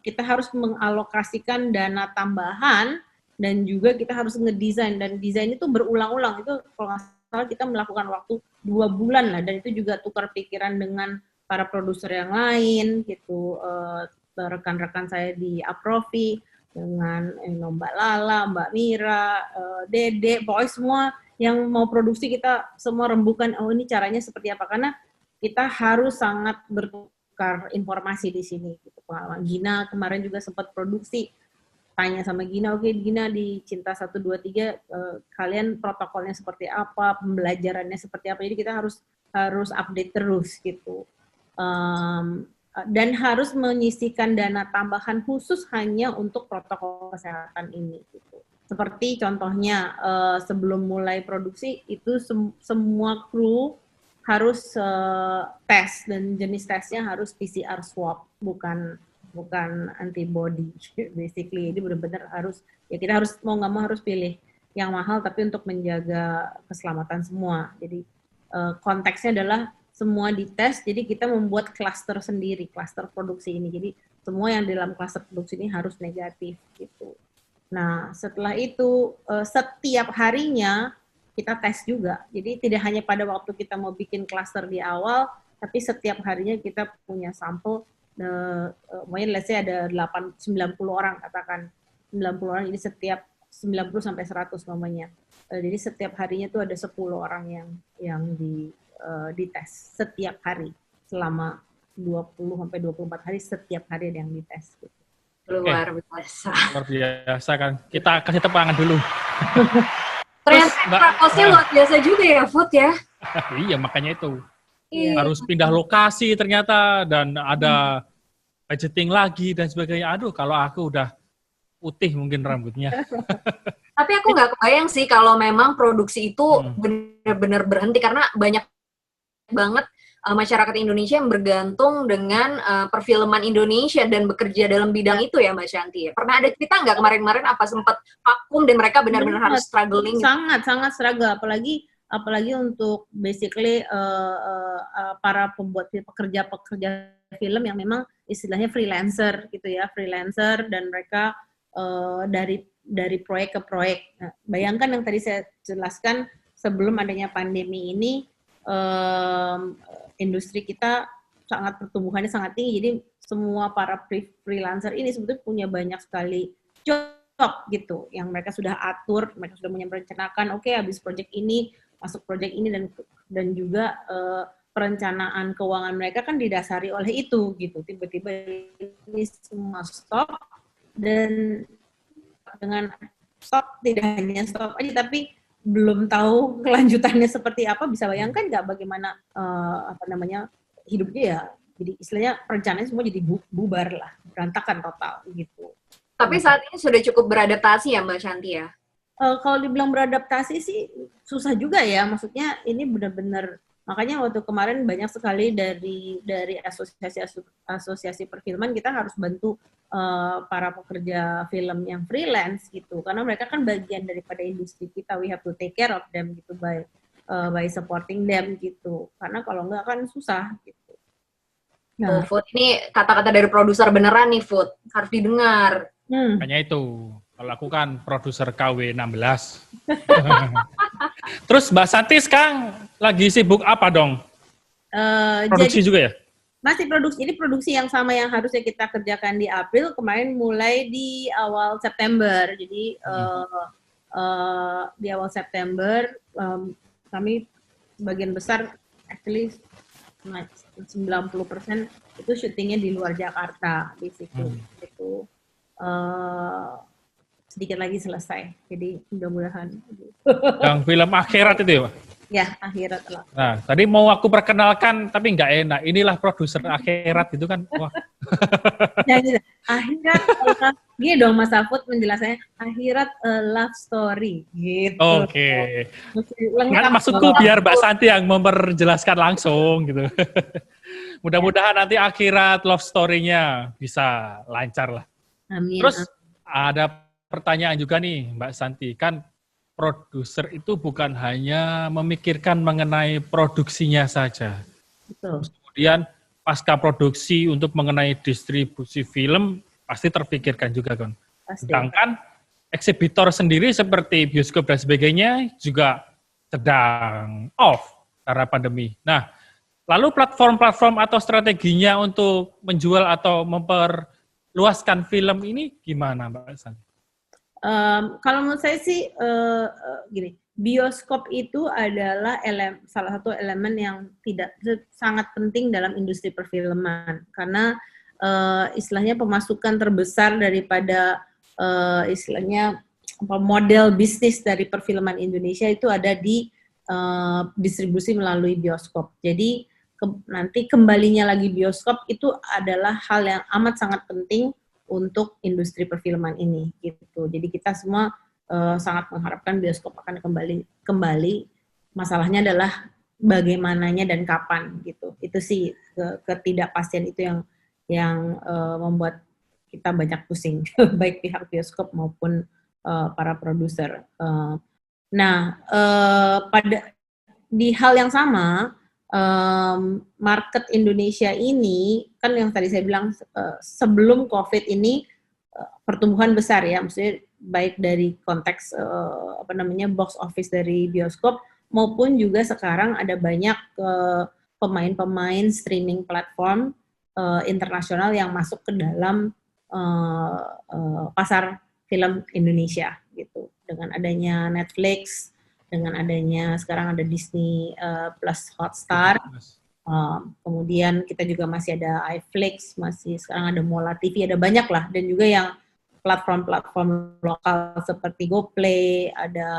kita harus mengalokasikan dana tambahan, dan juga kita harus ngedesain, dan desain itu berulang-ulang. Itu kalau nggak salah kita melakukan waktu 2 bulan lah, dan itu juga tukar pikiran dengan para produser yang lain gitu, rekan-rekan saya di Aprofi dengan Mbak Lala, Mbak Mira, Dede, pokoknya semua yang mau produksi kita semua rembukan, ini caranya seperti apa, karena kita harus sangat bertukar informasi di sini gitu. Gina kemarin juga sempat produksi, tanya sama Gina, Gina di Cinta 1, 2, 3 kalian protokolnya seperti apa, pembelajarannya seperti apa, jadi kita harus update terus gitu. dan harus menyisihkan dana tambahan khusus hanya untuk protokol kesehatan ini. Gitu. Seperti contohnya sebelum mulai produksi itu semua kru harus tes dan jenis tesnya harus PCR swab, bukan antibody basically. Jadi benar-benar harus ya kita harus mau nggak mau harus pilih yang mahal tapi untuk menjaga keselamatan semua. Jadi konteksnya adalah semua dites, jadi kita membuat klaster sendiri, klaster produksi ini. Jadi semua yang di dalam klaster produksi ini harus negatif gitu. Nah, setelah itu setiap harinya kita tes juga. Jadi tidak hanya pada waktu kita mau bikin klaster di awal, tapi setiap harinya kita punya sampel, mungkin let's say ada 90 orang, katakan 90 orang, jadi setiap 90 sampai 100 namanya. Jadi setiap harinya tuh ada 10 orang yang dites setiap hari selama 20 sampai 24 hari, setiap hari ada yang dites gitu. Luar biasa. Luar biasa kan. Kita kasih tepuk tangan dulu. Ternyata kosnya luar biasa juga ya, Food ya. Iya, makanya itu. Iya. Harus pindah lokasi ternyata dan ada budgeting lagi dan sebagainya. Aduh, kalau aku udah putih mungkin rambutnya. Tapi aku nggak kebayang sih kalau memang produksi itu benar-benar berhenti, karena banyak banget masyarakat Indonesia yang bergantung dengan perfilman Indonesia dan bekerja dalam bidang itu ya, Mbak Shanti. Pernah ada cerita nggak kemarin-kemarin apa sempat vakum dan mereka benar-benar harus struggling? Sangat struggle, apalagi untuk basically para pembuat pekerja film yang memang istilahnya freelancer gitu ya, freelancer, dan mereka dari proyek ke proyek. Nah, bayangkan yang tadi saya jelaskan, sebelum adanya pandemi ini industri kita pertumbuhannya sangat tinggi, jadi semua para freelancer ini sebetulnya punya banyak sekali job gitu yang mereka sudah atur, mereka sudah merencanakan, oke, habis proyek ini masuk proyek ini, dan juga perencanaan keuangan mereka kan didasari oleh itu gitu. Tiba-tiba ini semua stop, dan dengan stop tidak hanya stop aja tapi belum tahu kelanjutannya seperti apa. Bisa bayangkan nggak bagaimana hidupnya ya. Jadi istilahnya perencanaan semua jadi bubar lah, berantakan total gitu. Tapi saat ini sudah cukup beradaptasi ya, Mbak Shanti ya? Kalau dibilang beradaptasi sih susah juga ya. Maksudnya ini benar-benar, makanya waktu kemarin banyak sekali dari asosiasi perfilman kita harus bantu para pekerja film yang freelance gitu, karena mereka kan bagian daripada industri kita. We have to take care of them gitu by supporting them gitu, karena kalau enggak kan susah gitu. Nah, Food, ini kata-kata dari produser beneran nih, Food, harus didengar. Makanya itu, kalau aku kan produser KW16. Terus Mbak Santi sekarang lagi sibuk apa dong? Produksi juga ya? Masih produksi. Jadi produksi yang sama yang harusnya kita kerjakan di April, kemarin mulai di awal September. Jadi di awal September kami sebagian besar, actually 90% itu syutingnya di luar Jakarta, basically. Itu sedikit lagi selesai. Jadi mudah-mudahan. Yang film Akhirat itu ya, Pak? Ya, Akhirat lah. Nah, tadi mau aku perkenalkan, tapi nggak enak. Inilah produser Akhirat itu kan. Wah. Ya, gitu. Akhirat, gini dong Mas Afud menjelaskannya, Akhirat love story, gitu. Oke. Maksudku biar Mbak Santi yang memperjelaskan langsung, gitu. Mudah-mudahan nanti Akhirat love story-nya bisa lancar lah. Amin. Terus ada pertanyaan juga nih Mbak Santi, kan produser itu bukan hanya memikirkan mengenai produksinya saja. Betul. Kemudian pasca produksi untuk mengenai distribusi film pasti terpikirkan juga kan. Pasti. Sedangkan eksibitor sendiri seperti bioskop dan sebagainya juga sedang off karena pandemi. Nah, lalu platform-platform atau strateginya untuk menjual atau memperluaskan film ini gimana Mbak Santi? Kalau menurut saya sih gini, bioskop itu adalah salah satu elemen yang sangat penting dalam industri perfilman, karena istilahnya pemasukan terbesar daripada istilahnya model bisnis dari perfilman Indonesia itu ada di distribusi melalui bioskop. Jadi nanti kembalinya lagi bioskop itu adalah hal yang amat sangat penting untuk industri perfilman ini gitu. Jadi kita semua sangat mengharapkan bioskop akan kembali. Masalahnya adalah bagaimananya dan kapan gitu. Itu sih ketidakpastian itu yang membuat kita banyak pusing, baik pihak bioskop maupun para produser. Di hal yang sama, market Indonesia ini kan yang tadi saya bilang sebelum COVID ini pertumbuhan besar ya, maksudnya baik dari konteks box office dari bioskop maupun juga sekarang ada banyak pemain-pemain streaming platform internasional yang masuk ke dalam pasar film Indonesia gitu, dengan adanya Netflix, dengan adanya sekarang ada Disney Plus Hotstar, kemudian kita juga masih ada iFlix, masih sekarang ada Mola TV, ada banyak lah, dan juga yang platform-platform lokal seperti GoPlay, ada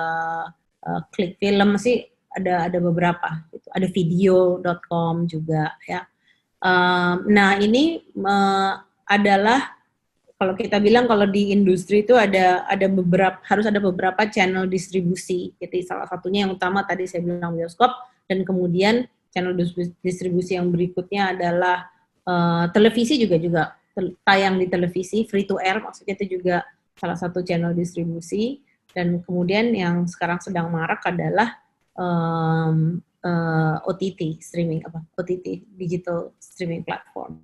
Klik Film, masih ada beberapa, gitu. Ada video.com juga ya. Nah ini adalah kalau kita bilang kalau di industri itu harus ada beberapa channel distribusi. Jadi salah satunya yang utama tadi saya bilang bioskop, dan kemudian channel distribusi yang berikutnya adalah televisi juga tayang di televisi, free to air maksudnya itu juga salah satu channel distribusi. Dan kemudian yang sekarang sedang marak adalah OTT streaming, OTT digital streaming platform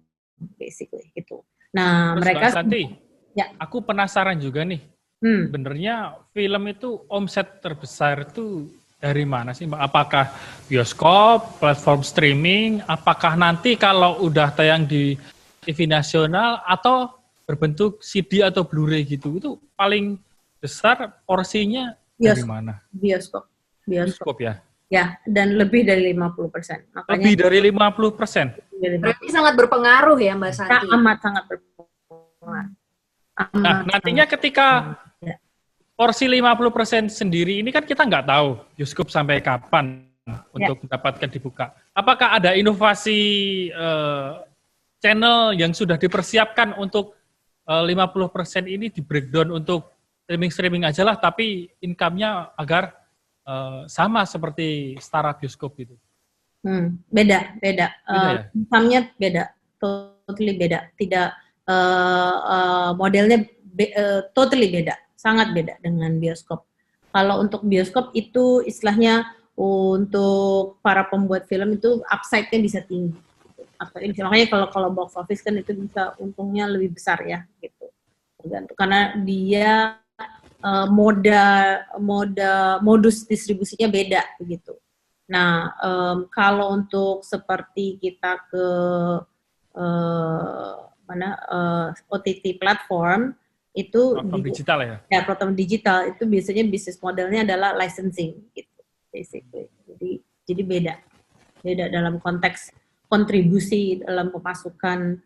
basically gitu. Nah, terus mereka Santi, ya. Aku penasaran juga nih. Sebenarnya film itu omset terbesar itu dari mana sih, Mbak? Apakah bioskop, platform streaming, apakah nanti kalau udah tayang di TV nasional atau berbentuk CD atau Blu-ray gitu, itu paling besar porsinya dari mana? Bioskop ya? Ya, dan lebih dari 50%. Makanya lebih dari 50%? Berarti sangat berpengaruh ya Mbak Santi? Amat sangat berpengaruh. Nah, nantinya ketika porsi 50% sendiri ini kan kita nggak tahu bioskop sampai kapan untuk mendapatkan dibuka. Apakah ada inovasi channel yang sudah dipersiapkan untuk 50% ini di breakdown untuk streaming aja lah, tapi income-nya agar sama seperti setara bioskop itu? Beda. Ya? Income-nya beda, totally beda. Tidak modelnya totally beda, sangat beda dengan bioskop. Kalau untuk bioskop itu istilahnya untuk para pembuat film itu upside-nya bisa tinggi. Makanya kalau box office kan itu bisa untungnya lebih besar ya gitu. Tergantung karena dia modus distribusinya beda begitu. Nah, kalau untuk seperti kita ke OTT platform itu platform digital ya? Ya, platform digital itu biasanya bisnis modelnya adalah licensing gitu, basically. Jadi beda dalam konteks kontribusi dalam pemasukan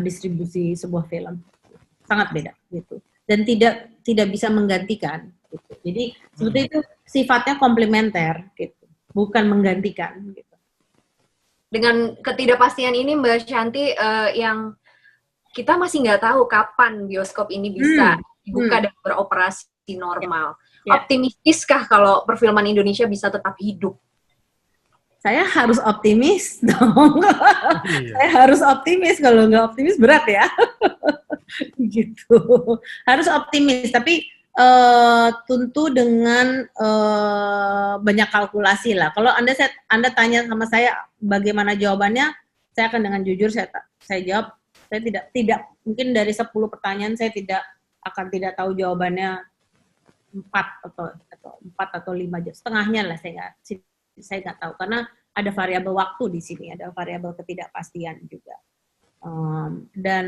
distribusi sebuah film, sangat beda gitu. Dan tidak bisa menggantikan gitu. Jadi sebetulnya itu sifatnya komplementer gitu, bukan menggantikan gitu. Dengan ketidakpastian ini Mbak Shanti, yang kita masih nggak tahu kapan bioskop ini bisa dibuka dan beroperasi normal. Optimistiskah kalau perfilman Indonesia bisa tetap hidup? Saya harus optimis dong. Saya harus optimis, kalau nggak optimis berat ya. Gitu. Harus optimis, tapi tentu dengan banyak kalkulasi lah. Kalau Anda tanya sama saya bagaimana jawabannya, saya akan dengan jujur saya jawab, saya tidak mungkin dari 10 pertanyaan saya tidak tahu jawabannya 4 atau 5 setengahnya lah, saya nggak tahu karena ada variabel waktu di sini, ada variabel ketidakpastian juga. Dan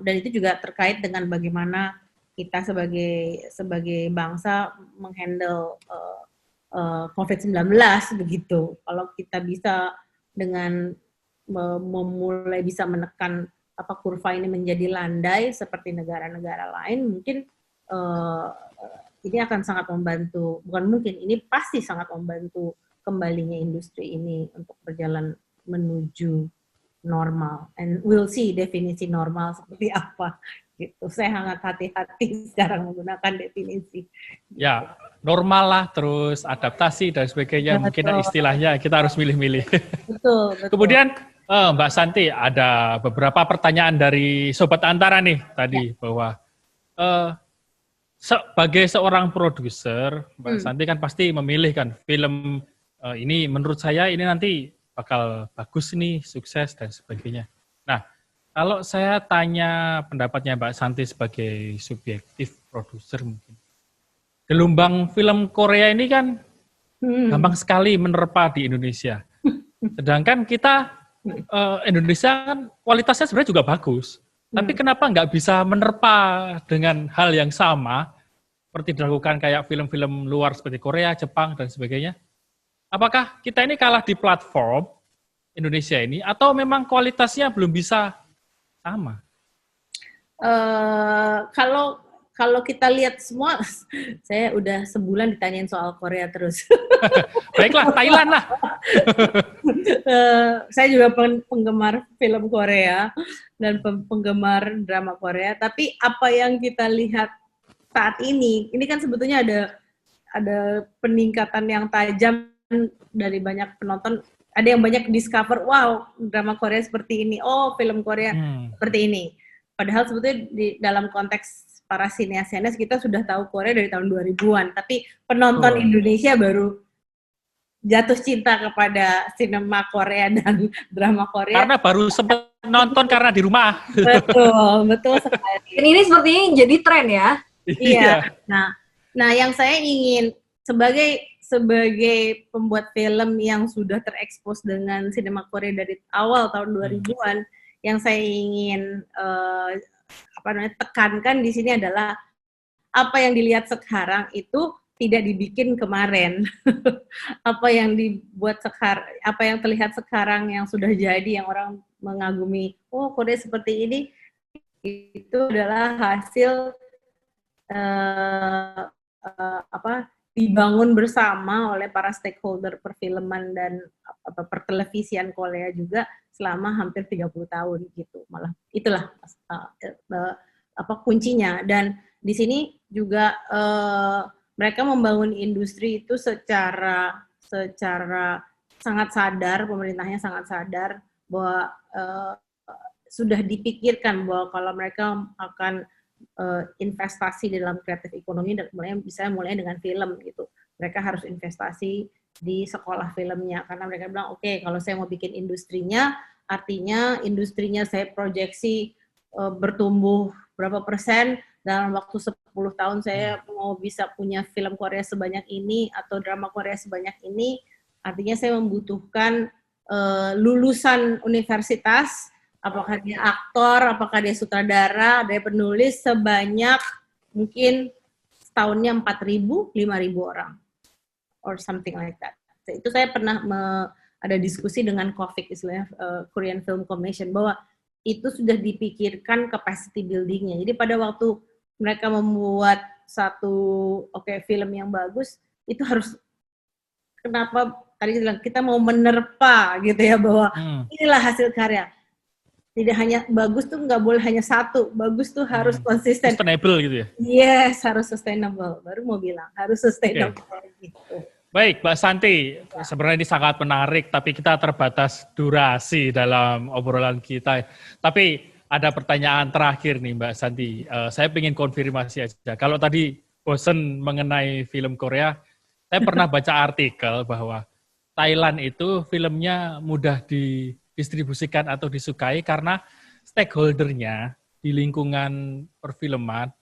itu juga terkait dengan bagaimana kita sebagai bangsa menghandle COVID-19 begitu. Kalau kita bisa dengan memulai bisa menekan kurva ini menjadi landai seperti negara-negara lain, mungkin ini akan sangat membantu, bukan mungkin, ini pasti sangat membantu kembalinya industri ini untuk berjalan menuju normal. And we'll see definisi normal seperti apa. Gitu. Saya sangat hati-hati sekarang menggunakan definisi. Ya, normal lah, terus adaptasi dan sebagainya. Mungkin istilahnya kita harus milih-milih. Betul. Kemudian Mbak Santi, ada beberapa pertanyaan dari Sobat Antara nih tadi, bahwa sebagai seorang produser, Mbak Santi kan pasti memilih kan film ini menurut saya ini nanti bakal bagus nih, sukses dan sebagainya. Nah, kalau saya tanya pendapatnya Mbak Santi sebagai subjektif produser mungkin, gelombang film Korea ini kan gampang sekali menerpa di Indonesia. Sedangkan kita Indonesia kan kualitasnya sebenarnya juga bagus. Tapi kenapa nggak bisa menerpa dengan hal yang sama seperti dilakukan kayak film-film luar seperti Korea, Jepang, dan sebagainya? Apakah kita ini kalah di platform Indonesia ini atau memang kualitasnya belum bisa sama? Kalau kita lihat semua, saya udah sebulan ditanyain soal Korea terus. Baiklah, Thailand lah. Saya juga penggemar film Korea dan penggemar drama Korea. Tapi apa yang kita lihat saat ini kan sebetulnya ada peningkatan yang tajam dari banyak penonton. Ada yang banyak discover, wow, drama Korea seperti ini. Oh, film Korea seperti ini. Padahal sebetulnya di dalam konteks para sineas-sineas kita sudah tahu Korea dari tahun 2000-an. Tapi penonton Indonesia baru jatuh cinta kepada sinema Korea dan drama Korea. Karena baru sempat nonton karena di rumah. Betul sekali. Dan ini sepertinya jadi tren ya. Iya. Nah, yang saya ingin sebagai pembuat film yang sudah terekspos dengan sinema Korea dari awal tahun 2000-an, yang saya ingin tekankan di sini adalah apa yang dilihat sekarang itu tidak dibikin kemarin. Apa yang dibuat sekarang, apa yang terlihat sekarang yang sudah jadi, yang orang mengagumi, oh Korea seperti ini, itu adalah hasil dibangun bersama oleh para stakeholder perfilman dan pertelevisian Korea juga selama hampir 30 tahun gitu. Malah itulah kuncinya. Dan di sini juga mereka membangun industri itu secara sangat sadar, pemerintahnya sangat sadar bahwa sudah dipikirkan bahwa kalau mereka akan investasi dalam kreatif ekonomi, dan mulai dengan film gitu. Mereka harus investasi di sekolah filmnya, karena mereka bilang oke, kalau saya mau bikin industrinya, artinya industrinya saya proyeksi bertumbuh berapa persen dalam waktu 10 tahun. Saya mau bisa punya film Korea sebanyak ini atau drama Korea sebanyak ini, artinya saya membutuhkan lulusan universitas, apakah dia aktor, apakah dia sutradara, dia penulis, sebanyak mungkin setahunnya 4.000, 5.000 orang, or something like that. Itu saya pernah ada diskusi dengan KOFIC, istilahnya Korean Film Commission, bahwa itu sudah dipikirkan capacity building-nya. Jadi pada waktu mereka membuat satu film yang bagus, itu harus, kenapa tadi bilang kita mau menerpa gitu ya, bahwa inilah hasil karya. Tidak hanya bagus tuh nggak boleh hanya satu, bagus tuh harus konsisten. Sustainable gitu ya? Yes, harus sustainable. Baru mau bilang, harus sustainable. Okay. Gitu. Baik, Mbak Santi, sebenarnya ini sangat menarik, tapi kita terbatas durasi dalam obrolan kita. Tapi ada pertanyaan terakhir nih Mbak Santi, saya ingin konfirmasi aja. Kalau tadi bosen mengenai film Korea, saya pernah baca artikel bahwa Thailand itu filmnya mudah didistribusikan atau disukai karena stakeholder-nya di lingkungan perfilman,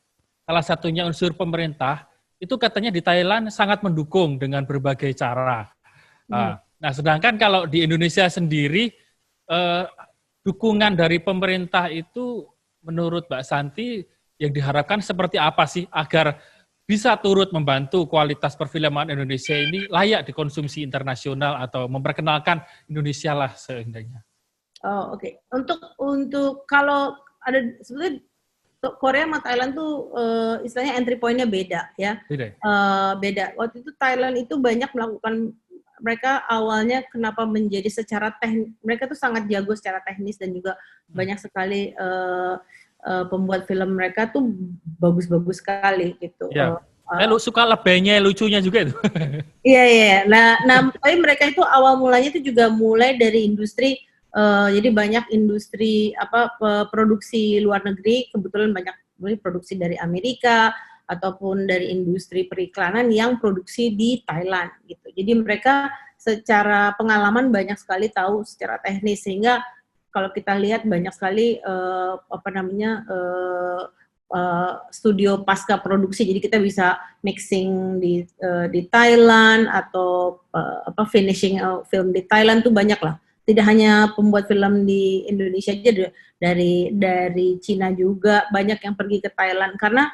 salah satunya unsur pemerintah, itu katanya di Thailand sangat mendukung dengan berbagai cara. Nah, sedangkan kalau di Indonesia sendiri, dukungan dari pemerintah itu menurut Mbak Santi yang diharapkan seperti apa sih agar bisa turut membantu kualitas perfilman Indonesia ini layak dikonsumsi internasional atau memperkenalkan Indonesia lah seindahnya. Oh, oke. Untuk kalau ada sebetulnya Korea sama Thailand tuh istilahnya entry point-nya beda ya. Beda. Waktu itu Thailand itu banyak melakukan mereka awalnya kenapa menjadi secara mereka tuh sangat jago secara teknis dan juga banyak sekali pembuat film mereka tuh bagus-bagus sekali gitu. Ya. Lu suka lebihnya, lucunya juga itu. Iya. Nah, tapi mereka itu awal mulanya itu juga mulai dari industri. Jadi banyak industri produksi luar negeri, kebetulan banyak produksi dari Amerika ataupun dari industri periklanan yang produksi di Thailand gitu. Jadi mereka secara pengalaman banyak sekali tahu secara teknis, sehingga kalau kita lihat banyak sekali studio pasca produksi. Jadi kita bisa mixing di Thailand atau finishing film di Thailand tuh banyak lah. Tidak hanya pembuat film di Indonesia aja, dari Cina juga banyak yang pergi ke Thailand karena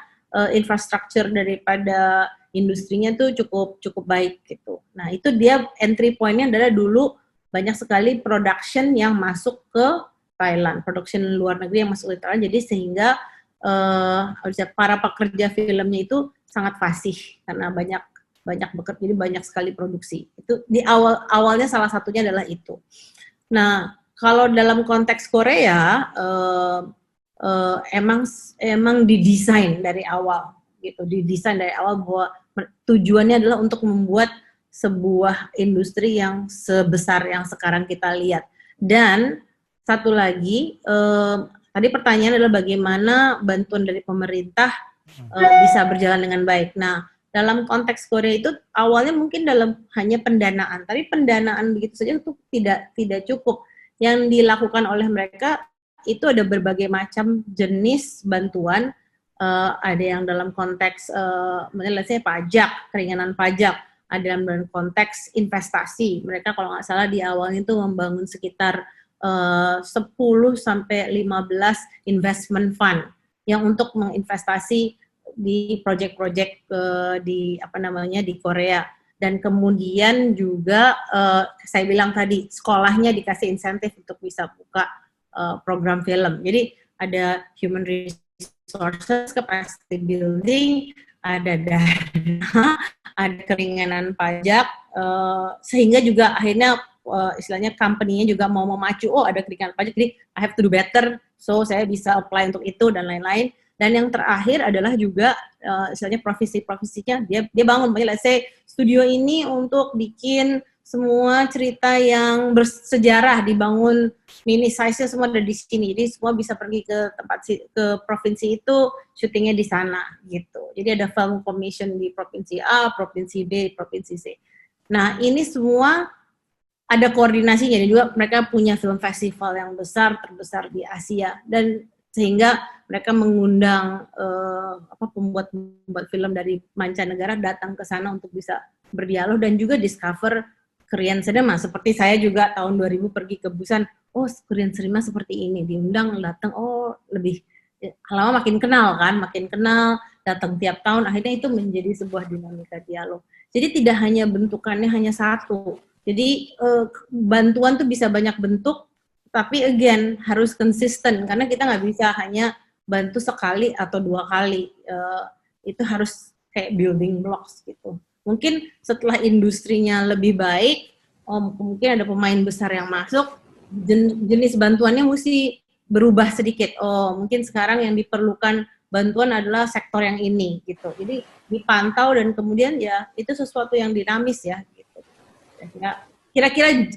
infrastruktur daripada industrinya tuh cukup baik gitu. Nah, itu dia entry point-nya adalah dulu banyak sekali production yang masuk ke Thailand, production luar negeri yang masuk ke Thailand. Jadi sehingga para pekerja filmnya itu sangat fasih karena banyak bekerja, jadi banyak sekali produksi. Itu di awalnya salah satunya adalah itu. Nah, kalau dalam konteks Korea emang didesain dari awal gitu, bahwa tujuannya adalah untuk membuat sebuah industri yang sebesar yang sekarang kita lihat. Dan satu lagi, tadi pertanyaan adalah bagaimana bantuan dari pemerintah bisa berjalan dengan baik. Nah, dalam konteks Korea itu awalnya mungkin hanya pendanaan, tapi pendanaan begitu saja itu tidak cukup. Yang dilakukan oleh mereka itu ada berbagai macam jenis bantuan, ada yang dalam konteks misalnya pajak, keringanan pajak, ada dalam konteks investasi. Mereka kalau nggak salah di awalnya itu membangun sekitar 10 sampai 15 investment fund yang untuk menginvestasi di proyek-proyek di Korea. Dan kemudian juga saya bilang tadi sekolahnya dikasih insentif untuk bisa buka program film. Jadi ada human resources, capacity building, ada dana, ada keringanan pajak, sehingga juga akhirnya istilahnya company-nya juga mau memacu, ada keringanan pajak, jadi I have to do better, so saya bisa apply untuk itu dan lain-lain. Dan yang terakhir adalah juga istilahnya profesi-profesinya dia bangun, let's say studio ini untuk bikin semua cerita yang bersejarah, dibangun mini size-nya semua ada di sini. Jadi semua bisa pergi ke provinsi itu, syutingnya di sana gitu. Jadi ada film commission di provinsi A, provinsi B, provinsi C. Nah, ini semua ada koordinasinya, dan juga mereka punya film festival yang terbesar di Asia, dan sehingga mereka mengundang pembuat film dari mancanegara datang ke sana untuk bisa berdialog dan juga discover Korean cinema. Seperti saya juga tahun 2000 pergi ke Busan, Korean cinema seperti ini, diundang, datang, lebih lama makin kenal, datang tiap tahun, akhirnya itu menjadi sebuah dinamika dialog. Jadi tidak hanya bentukannya hanya satu. Jadi bantuan tuh bisa banyak bentuk, tapi again harus konsisten, karena kita nggak bisa hanya bantu sekali atau 2 kali. Itu harus kayak building blocks gitu. Mungkin setelah industrinya lebih baik, mungkin ada pemain besar yang masuk, jenis bantuannya mesti berubah sedikit. Mungkin sekarang yang diperlukan bantuan adalah sektor yang ini gitu. Jadi dipantau dan kemudian ya itu sesuatu yang dinamis ya gitu. Kira-kira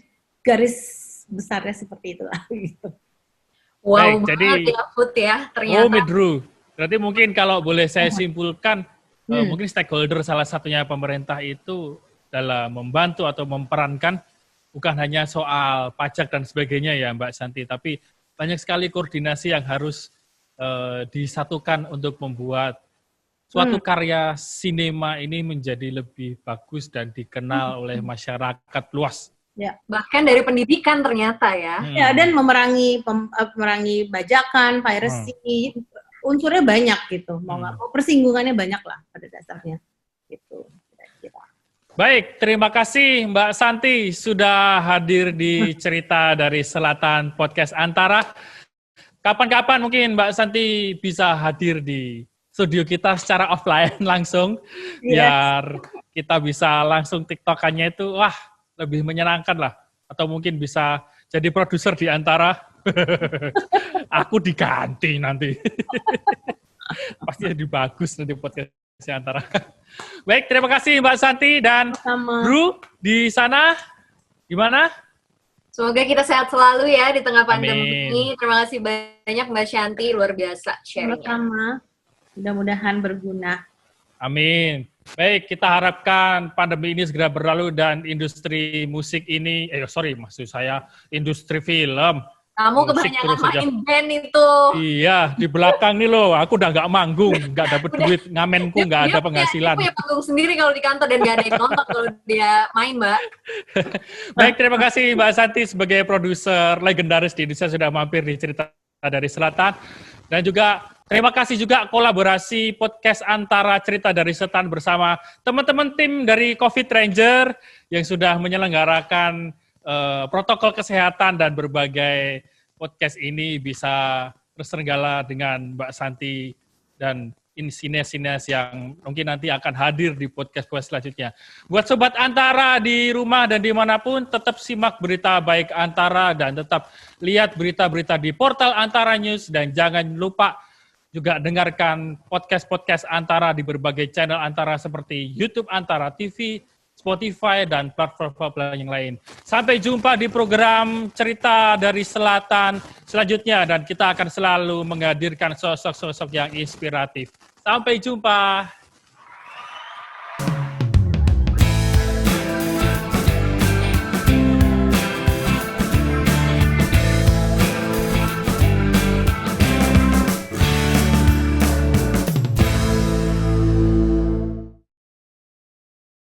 garis besarnya seperti itulah gitu. Wow, baik, jadi ya Food ya ternyata. Medru. Berarti mungkin kalau boleh saya simpulkan, mungkin stakeholder salah satunya pemerintah itu dalam membantu atau memperankan bukan hanya soal pajak dan sebagainya ya Mbak Santi, tapi banyak sekali koordinasi yang harus disatukan untuk membuat suatu karya sinema ini menjadi lebih bagus dan dikenal oleh masyarakat luas. Ya. Bahkan dari pendidikan ternyata ya. Ya, dan memerangi bajakan, piracy, unsurnya banyak gitu. Mau nggak mau persinggungannya banyak lah pada dasarnya. Gitu. Baik, terima kasih Mbak Santi sudah hadir di Cerita dari Selatan Podcast Antara. Kapan-kapan mungkin Mbak Santi bisa hadir di studio kita secara offline langsung, biar kita bisa langsung TikTok-annya itu, wah lebih menyenangkan lah. Atau mungkin bisa jadi produser di Antara. Aku diganti nanti. Pasti jadi bagus nanti podcastnya Antara. Baik, terima kasih Mbak Santi dan Bro di sana. Gimana? Semoga kita sehat selalu ya di tengah pandemi Amin. ini. Terima kasih banyak Mbak Shanti, luar biasa sharingnya. Sama-sama. Mudah-mudahan berguna. Amin. Baik, kita harapkan pandemi ini segera berlalu dan industri musik ini, maksud saya industri film. Kamu musik kebanyakan terus saja. main band itu. Iya, di belakang nih loh, aku udah nggak manggung, nggak dapet duit, ngamenku nggak ada penghasilan. Dia punya panggung sendiri kalau di kantor dan nggak ada yang nonton kalau dia main, Mbak. Baik, terima kasih Mbak Santi sebagai produser legendaris di Indonesia sudah mampir di Cerita dari Selatan. Dan juga terima kasih juga kolaborasi podcast Antara Cerita dari Selatan bersama teman-teman tim dari COVID Ranger yang sudah menyelenggarakan protokol kesehatan dan berbagai podcast ini bisa terselenggara dengan Mbak Santi dan sinias-sinias yang mungkin nanti akan hadir di podcast selanjutnya. Buat Sobat Antara di rumah dan dimanapun, tetap simak berita baik Antara dan tetap lihat berita-berita di portal Antara News dan jangan lupa juga dengarkan podcast-podcast Antara di berbagai channel Antara seperti YouTube Antara TV, Spotify, dan platform-platform yang lain. Sampai jumpa di program Cerita dari Selatan selanjutnya, dan kita akan selalu menghadirkan sosok-sosok yang inspiratif. Sampai jumpa.